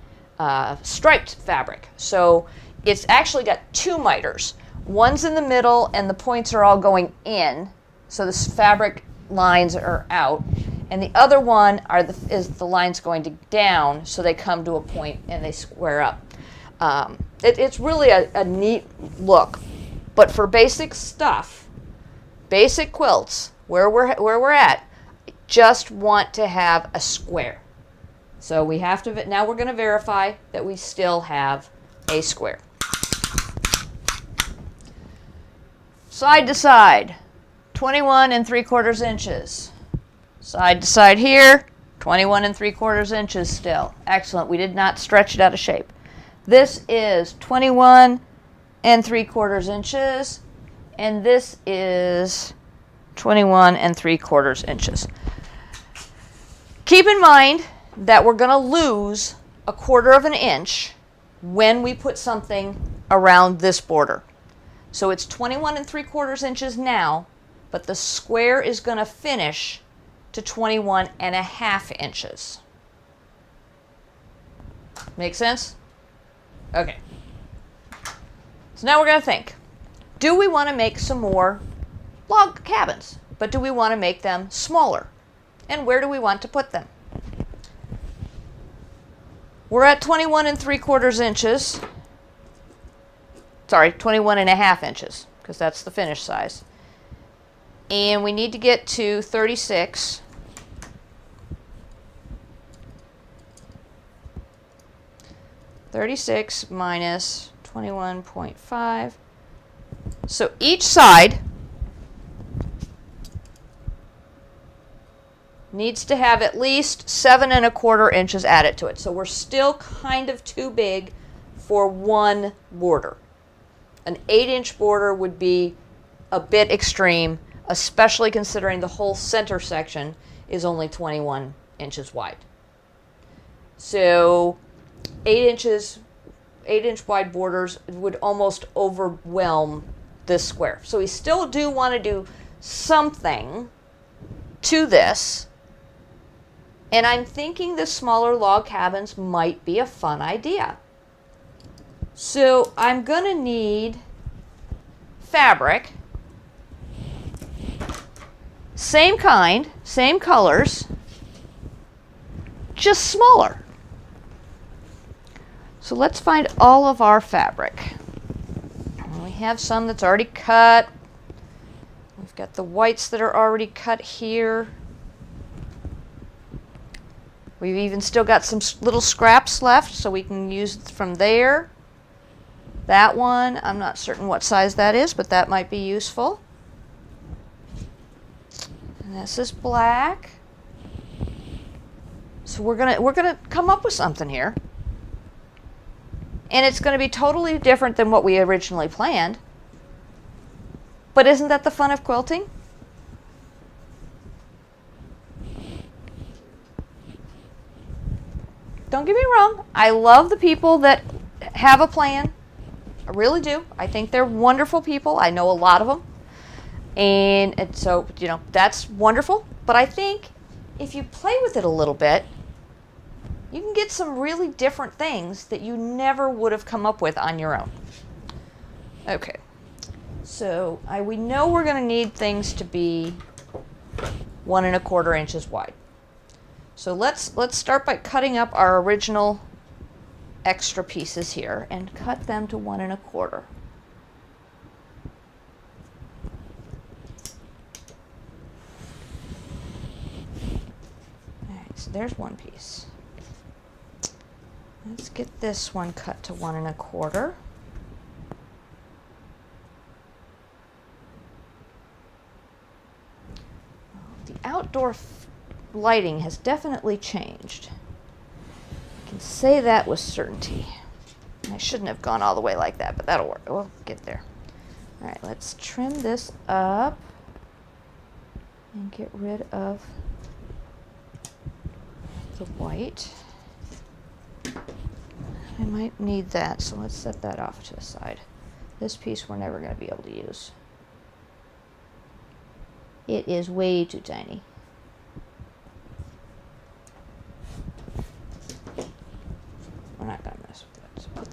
striped fabric. So it's actually got two miters. One's in the middle and the points are all going in, so the fabric lines are out. And the other one is the lines going down, so they come to a point and they square up. It's really a neat look. But for basic stuff, basic quilts, where we're at, just want to have a square. So we have to, now we're going to verify that we still have a square. Side to side, 21 3/4 inches. Side to side here, 21 3/4 inches still. Excellent. We did not stretch it out of shape. This is 21 3/4 inches, and this is 21 3/4 inches. Keep in mind that we're going to lose 1/4 of an inch when we put something around this border. So it's 21 3/4 inches now, but the square is going to finish to 21 1/2 inches. Make sense? Okay. So now we're going to think, do we want to make some more log cabins? But do we want to make them smaller? And where do we want to put them? We're at 21 3/4 inches. Sorry, 21 1/2 inches, because that's the finished size. And we need to get to 36. Minus 21.5. So each side needs to have at least 7 1/4 inches added to it. So we're still kind of too big for one border. An 8-inch border would be a bit extreme, especially considering the whole center section is only 21 inches wide. So 8-inch wide borders would almost overwhelm this square. So we still do want to do something to this. And I'm thinking the smaller log cabins might be a fun idea. So I'm going to need fabric, same kind, same colors, just smaller. So let's find all of our fabric. We have some that's already cut. We've got the whites that are already cut here. We've even still got some little scraps left, so we can use from there. That one, I'm not certain what size that is, but that might be useful. And this is black. So we're gonna come up with something here. And it's going to be totally different than what we originally planned. But isn't that the fun of quilting? Don't get me wrong. I love the people that have a plan. I really do. I think they're wonderful people. I know a lot of them. And so, you know, that's wonderful. But I think if you play with it a little bit, you can get some really different things that you never would have come up with on your own. Okay, so we know we're going to need things to be 1 1/4 inches wide. So let's start by cutting up our original extra pieces here and cut them to 1 1/4. All right, so there's one piece. Let's get this one cut to 1 1/4. The outdoor lighting has definitely changed. I can say that with certainty. I shouldn't have gone all the way like that, but that'll work. We'll get there. All right, let's trim this up and get rid of the white. I might need that, so let's set that off to the side. This piece we're never going to be able to use. It is way too tiny.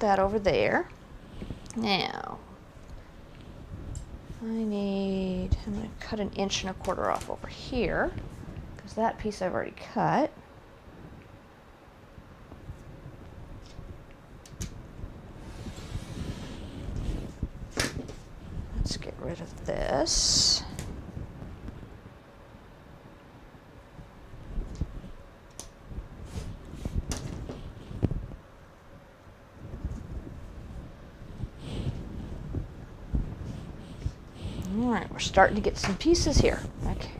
that over there. Now, I'm going to cut 1.25 inches off over here, because that piece I've already cut. Let's get rid of this. All right, we're starting to get some pieces here. Okay.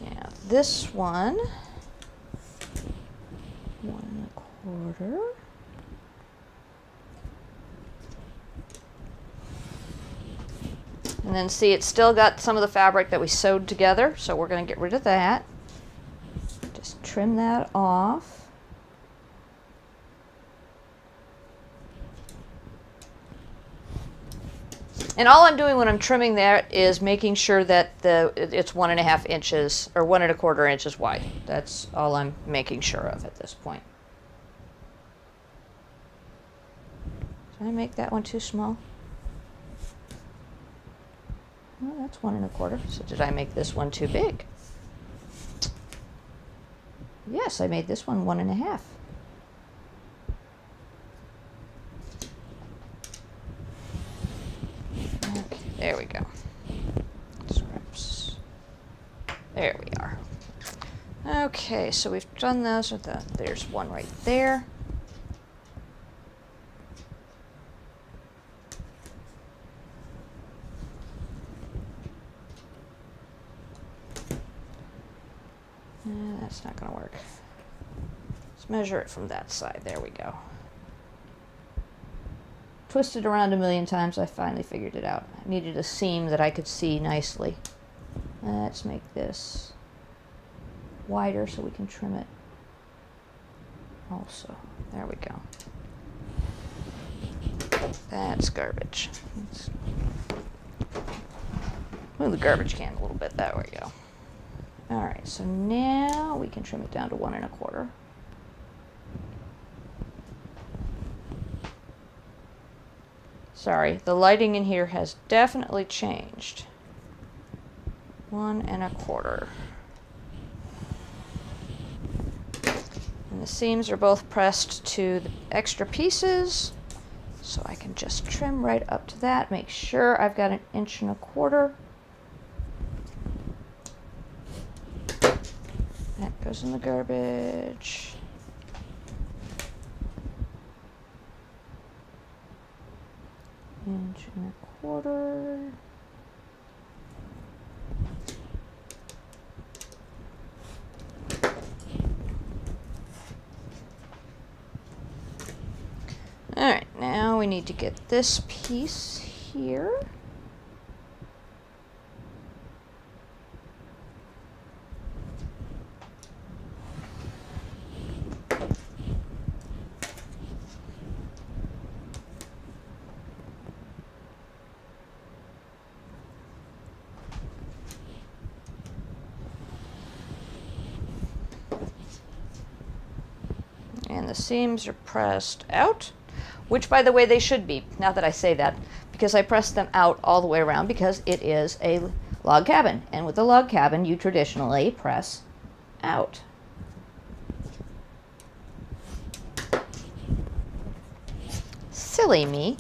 Now this one, 1 1/4. And then see, it's still got some of the fabric that we sewed together, so we're going to get rid of that. Just trim that off. And all I'm doing when I'm trimming that is making sure that it's 1.5 inches or 1 1/4 inches wide. That's all I'm making sure of at this point. Did I make that one too small? Well, that's 1 1/4. So did I make this one too big? Yes, I made this one 1 1/2. Okay, there we go. Scraps. There we are. Okay, so we've done those. There's one right there. That's not going to work. Let's measure it from that side. There we go. Twisted around 1,000,000 times, I finally figured it out. I needed a seam that I could see nicely. Let's make this wider so we can trim it also. There we go. That's garbage. Let's move the garbage can a little bit. There we go. All right, so now we can trim it down to 1 1/4. Sorry, the lighting in here has definitely changed. 1 1/4. And the seams are both pressed to the extra pieces, so I can just trim right up to that. Make sure I've got 1 1/4 inches. That goes in the garbage. Inch and 1/4. All right, now we need to get this piece here. And the seams are pressed out, which, by the way, they should be, now that I say that, because I pressed them out all the way around because it is a log cabin. And with a log cabin, you traditionally press out. Silly me.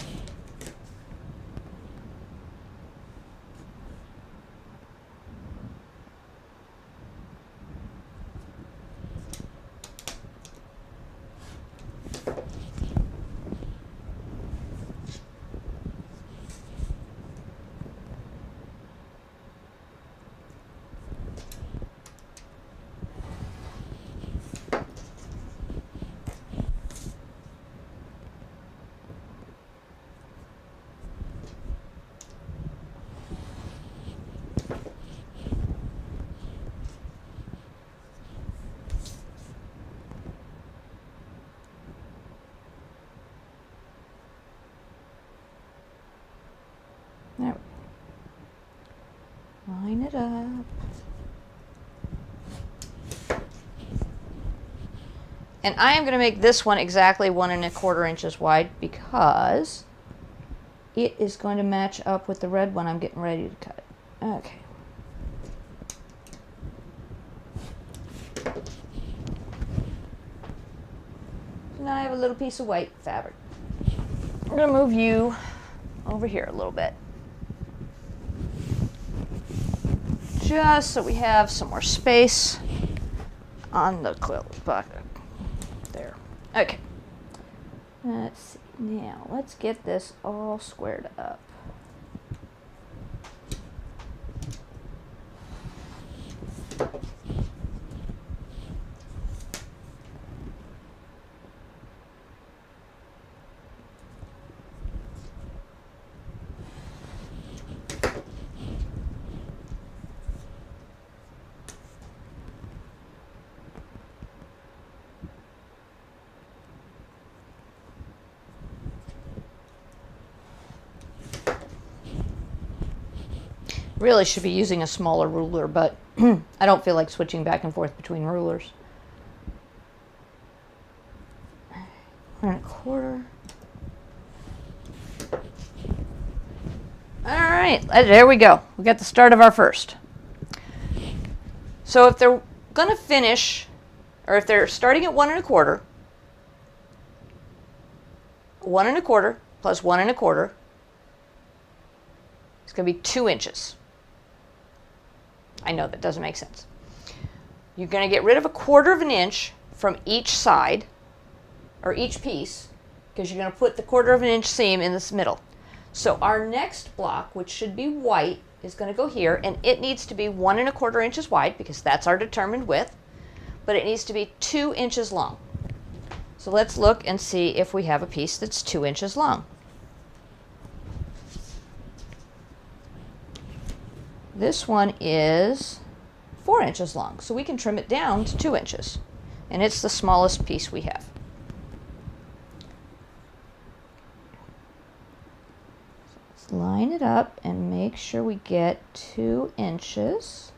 There we go. Line it up. And I am going to make this one exactly 1¼ inches wide because it is going to match up with the red one I'm getting ready to cut. Okay. So now I have a little piece of white fabric. I'm going to move you over here a little bit, just so we have some more space on the quilt bucket. There. Okay. Let's see. Now, let's get this all squared up. Really should be using a smaller ruler, but I don't feel like switching back and forth between rulers. 1¼ All right, there we go. We got the start of our first. So if they're going to finish, or if they're starting at 1¼ 1¼ plus 1¼ it's going to be 2 inches. I know that doesn't make sense. You're going to get rid of 1/4 inch from each side, or each piece, because you're going to put the 1/4 inch seam in this middle. So our next block, which should be white, is going to go here, and it needs to be 1¼ inches wide, because that's our determined width, but it needs to be 2 inches long. So let's look and see if we have a piece that's 2 inches long. This one is 4 inches long, so we can trim it down to 2 inches. And it's the smallest piece we have. So let's line it up and make sure we get 2 inches.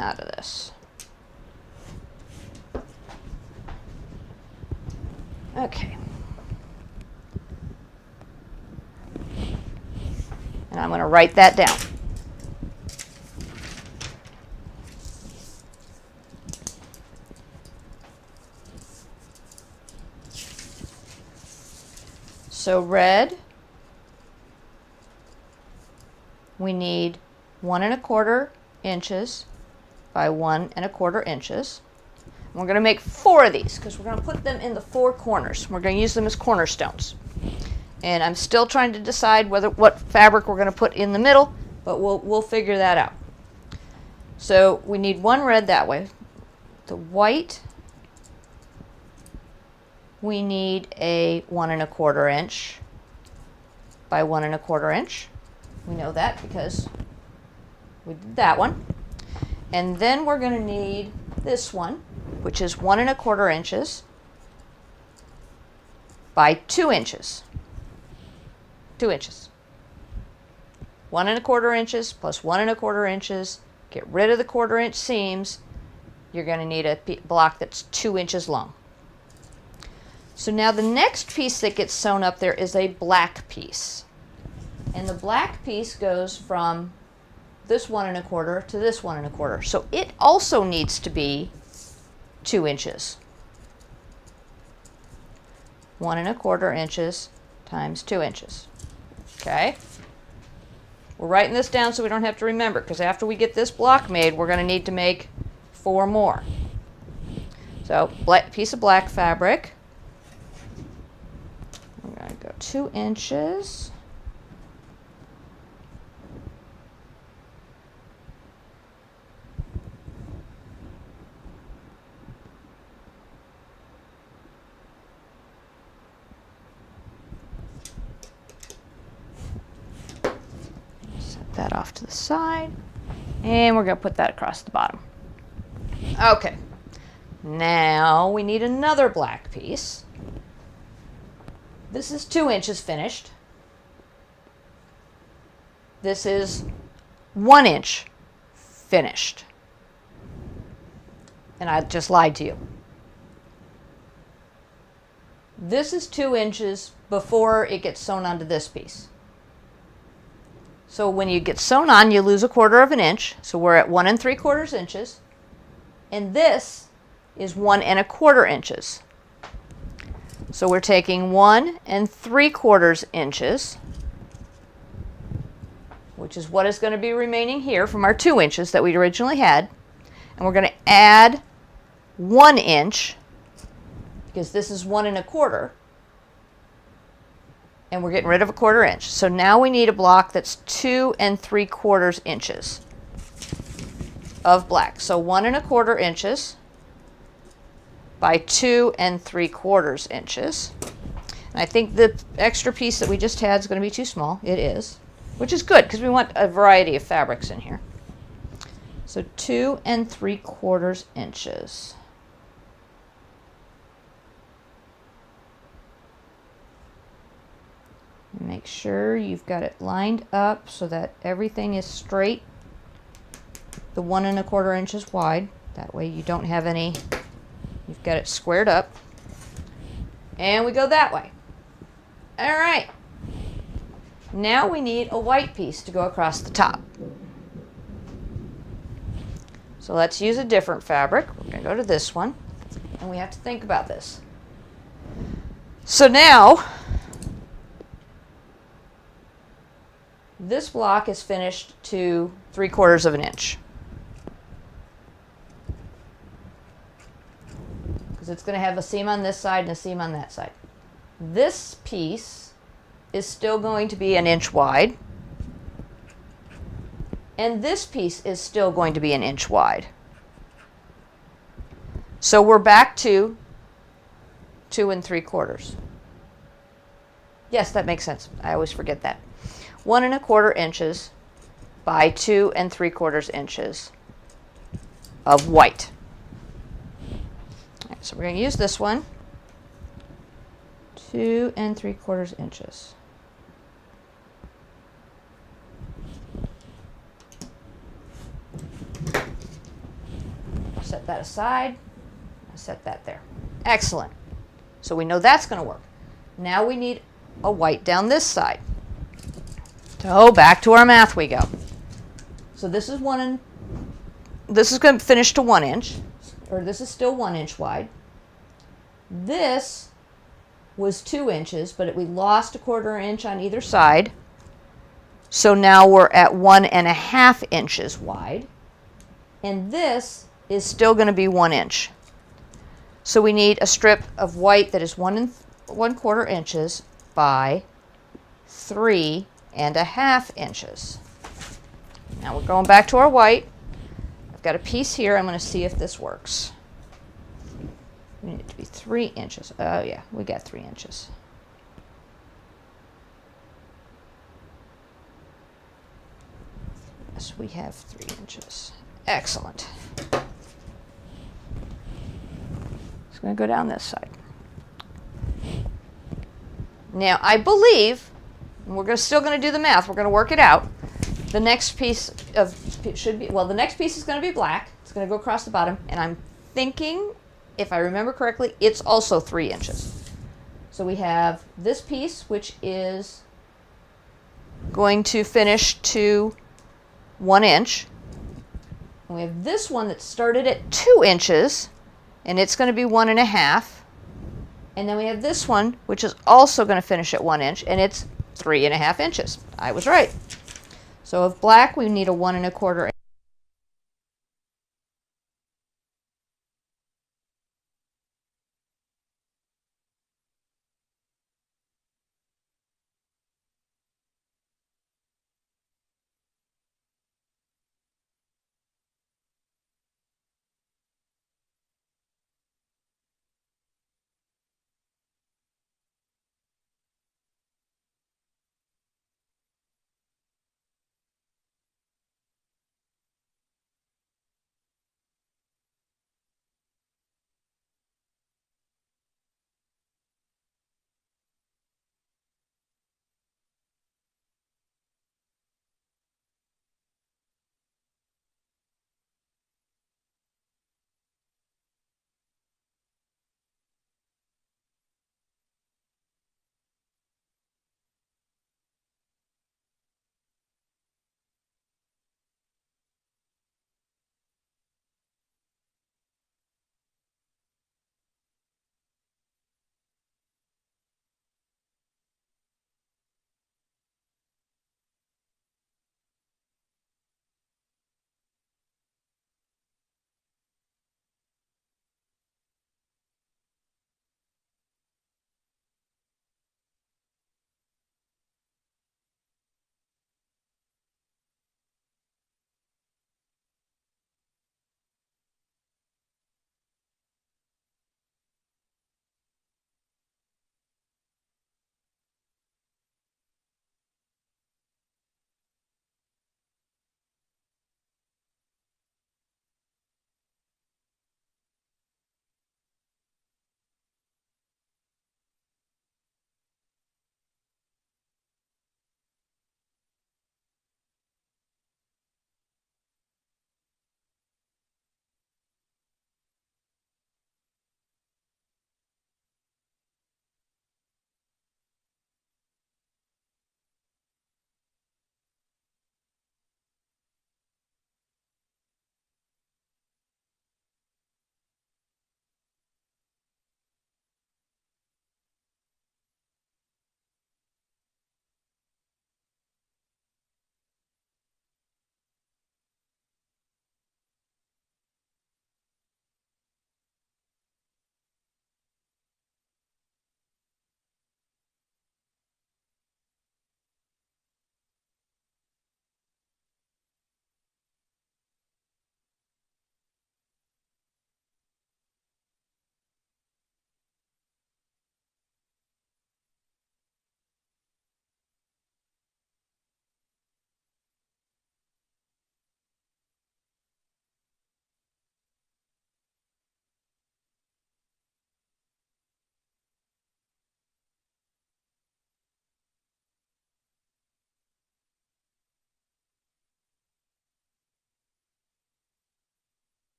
Out of this. Okay. And I'm going to write that down. So red, we need 1¼ inches by 1¼ inches. And we're going to make 4 of these because we're going to put them in the 4 corners. We're going to use them as cornerstones. And I'm still trying to decide what fabric we're going to put in the middle, but we'll figure that out. So we need 1 red that way. The white, we need a 1¼ inch by 1¼ inch. We know that because we did that one. And then we're going to need this one, which is 1¼ inches by 2 inches. 2 inches. 1¼ inches plus 1¼ inches. Get rid of the 1/4 inch seams. You're going to need a block that's 2 inches long. So now the next piece that gets sewn up there is a black piece. And the black piece goes from this 1¼ to this 1¼ So it also needs to be 2 inches. 1¼ inches times 2 inches. Okay? We're writing this down so we don't have to remember, because after we get this block made, we're going to need to make 4 more. So, piece of black fabric. We're going to go 2 inches. That off to the side, and we're going to put that across the bottom. Okay, now we need another black piece. This is 2 inches finished. This is 1 inch finished. And I just lied to you. This is 2 inches before it gets sewn onto this piece. So when you get sewn on, you lose 1/4 of an inch. So we're at 1 3/4 inches. And this is 1 1/4 inches. So we're taking 1 3/4 inches, which is what is going to be remaining here from our 2 inches that we originally had. And we're going to add 1 inch, because this is 1 1/4, and we're getting rid of 1/4 inch. So now we need a block that's 2 3/4 inches of black. So 1 1/4 inches by 2 3/4 inches. And I think the extra piece that we just had is going to be too small. It is, which is good because we want a variety of fabrics in here. So 2 3/4 inches. Make sure you've got it lined up so that everything is straight. The 1 1/4 inches wide. That way you don't have any, you've got it squared up. And we go that way. All right. Now we need a white piece to go across the top. So let's use a different fabric. We're going to go to this one. And we have to think about this. So now, this block is finished to 3/4 of an inch. Because it's going to have a seam on this side and a seam on that side. This piece is still going to be 1 inch wide. And this piece is still going to be 1 inch wide. So we're back to 2 3/4. Yes, that makes sense. I always forget that. 1 1/4 inches by 2 3/4 inches of white. All right, so we're going to use this one. 2 3/4 inches. Set that aside. Set that there. Excellent. So we know that's going to work. Now we need a white down this side. So back to our math we go. So this is this is going to finish to 1 inch, or this is still 1 inch wide. This was 2 inches, but we lost 1/4 inch on either side. So now we're at 1 1/2 inches wide. And this is still going to be 1 inch. So we need a strip of white that is 1 1/4 inches by 3 1/2 inches. Now we're going back to our white. I've got a piece here. I'm going to see if this works. We need it to be 3 inches. Oh yeah, we got 3 inches. Yes, we have 3 inches. Excellent. It's going to go down this side. Now I believe, and we're still going to do the math, we're going to work it out. The next piece the next piece is going to be black. It's going to go across the bottom, and I'm thinking, if I remember correctly, it's also 3 inches. So we have this piece, which is going to finish to 1 inch. And we have this one that started at 2 inches, and it's going to be 1 1/2. And then we have this one, which is also going to finish at 1 inch, and it's 3 1/2 inches. I was right. So of black, we need a 1 1/4 inch.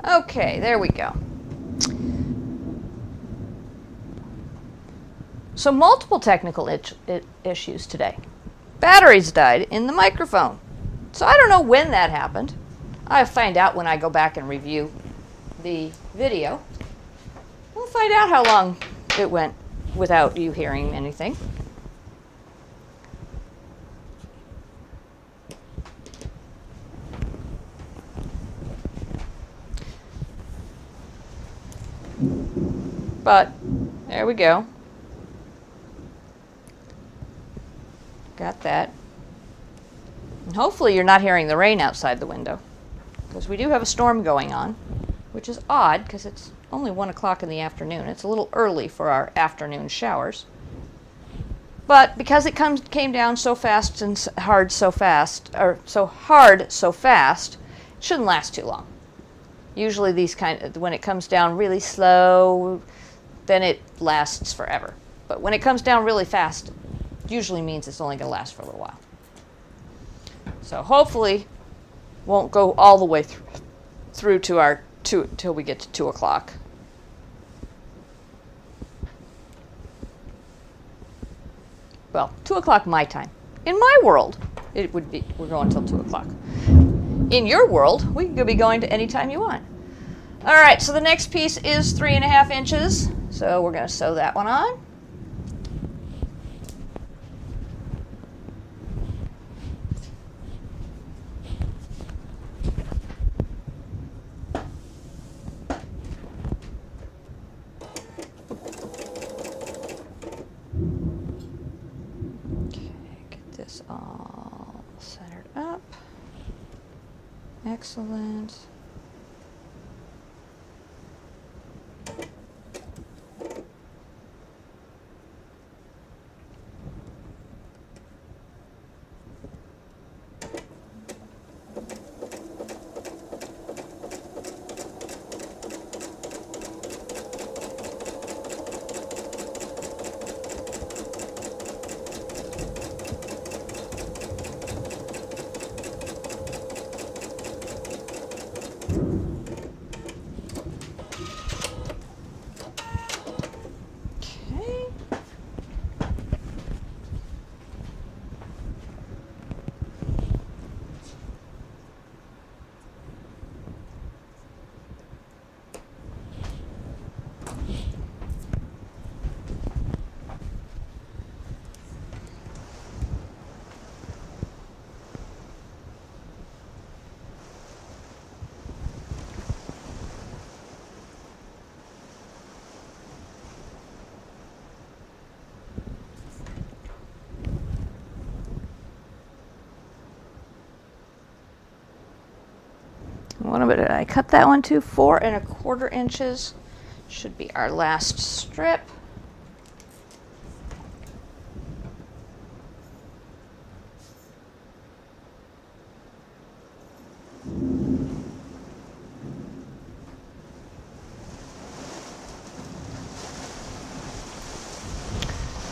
Okay, there we go. So multiple technical issues today. Batteries died in the microphone. So I don't know when that happened. I'll find out when I go back and review the video. We'll find out how long it went without you hearing anything. But there we go. Got that. And hopefully you're not hearing the rain outside the window, because we do have a storm going on, which is odd because it's only 1 o'clock in the afternoon. It's a little early for our afternoon showers. But because it came down so fast and hard so fast, or so hard so fast, it shouldn't last too long. Usually when it comes down really slow, then it lasts forever. But when it comes down really fast, it usually means it's only going to last for a little while. So hopefully won't go all the way through to till we get to 2 o'clock. Well, 2 o'clock my time. In my world, we're going till 2 o'clock. In your world, we could be going to any time you want. All right, so the next piece is 3.5 inches. So we're going to sew that one on. All centered up. Excellent. What did I cut that one to? 4.25 inches should be our last strip.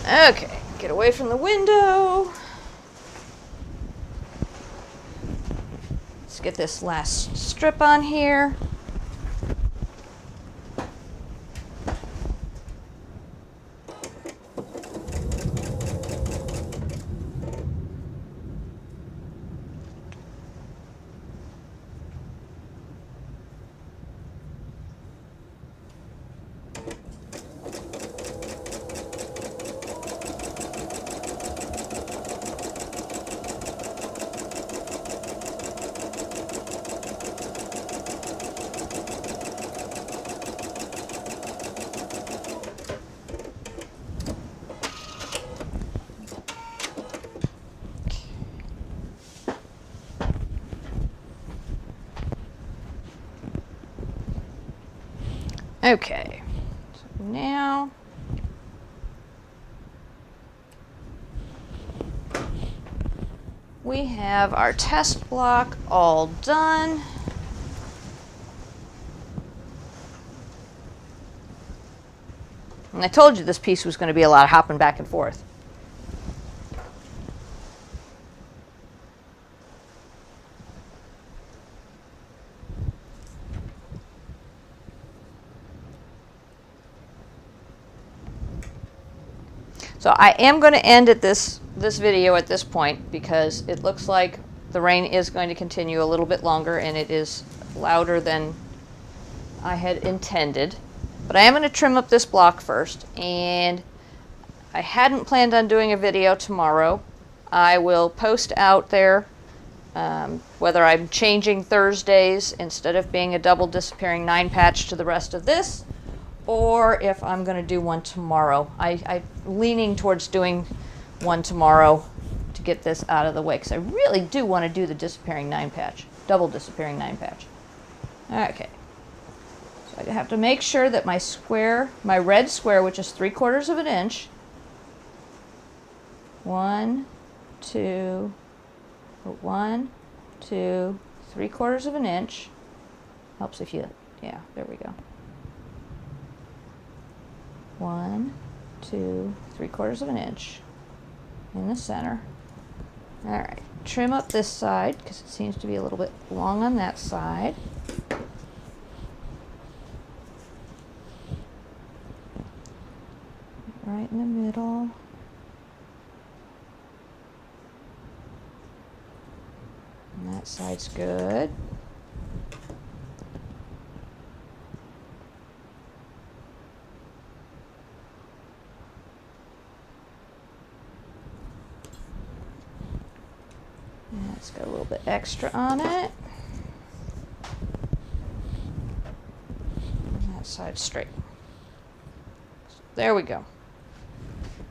Okay, get away from the window. Let's get this last strip on here. Okay, so now we have our test block all done. And I told you this piece was going to be a lot of hopping back and forth. So I am going to end at this video at this point because it looks like the rain is going to continue a little bit longer and it is louder than I had intended. But I am going to trim up this block first, and I hadn't planned on doing a video tomorrow. I will post out there whether I'm changing Thursdays instead of being a double disappearing 9 patch to the rest of this, or if I'm going to do one tomorrow. I'm leaning towards doing one tomorrow to get this out of the way, because I really do want to do the disappearing 9 patch, double disappearing 9 patch. Okay. So I have to make sure that my square, my red square, which is 3/4 of an inch, 1, 2, 1, 2, 3/4 of an inch. Helps if you, yeah, there we go. 1, 2, 3/4 of an inch in the center. All right, trim up this side because it seems to be a little bit long on that side. Right in the middle. And that side's good. And that's got a little bit extra on it. And that side's straight. There we go.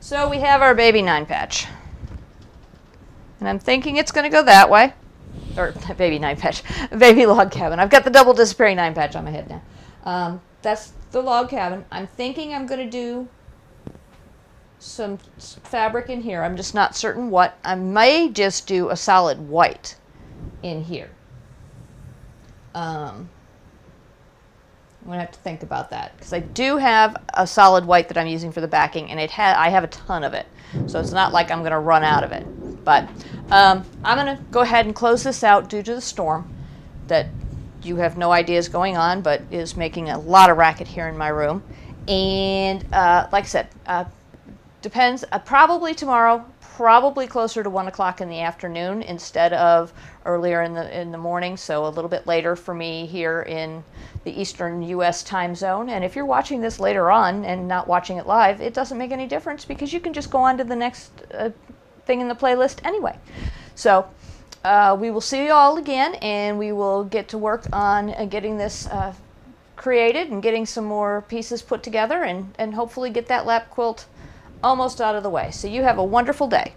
So we have our baby 9 patch. And I'm thinking it's going to go that way. Or baby 9 patch, baby log cabin. I've got the double disappearing 9 patch on my head now. That's the log cabin. I'm thinking I'm going to do some fabric in here. I'm just not certain what. I may just do a solid white in here. I'm going to have to think about that, because I do have a solid white that I'm using for the backing, and I have a ton of it. So it's not like I'm going to run out of it. But I'm going to go ahead and close this out due to the storm that you have no idea is going on, but is making a lot of racket here in my room. And like I said, depends, probably tomorrow, probably closer to 1 o'clock in the afternoon instead of earlier in the morning, so a little bit later for me here in the Eastern U.S. time zone. And if you're watching this later on and not watching it live, it doesn't make any difference, because you can just go on to the next thing in the playlist anyway. So we will see you all again, and we will get to work on getting this created and getting some more pieces put together, and hopefully get that lap quilt almost out of the way. So you have a wonderful day.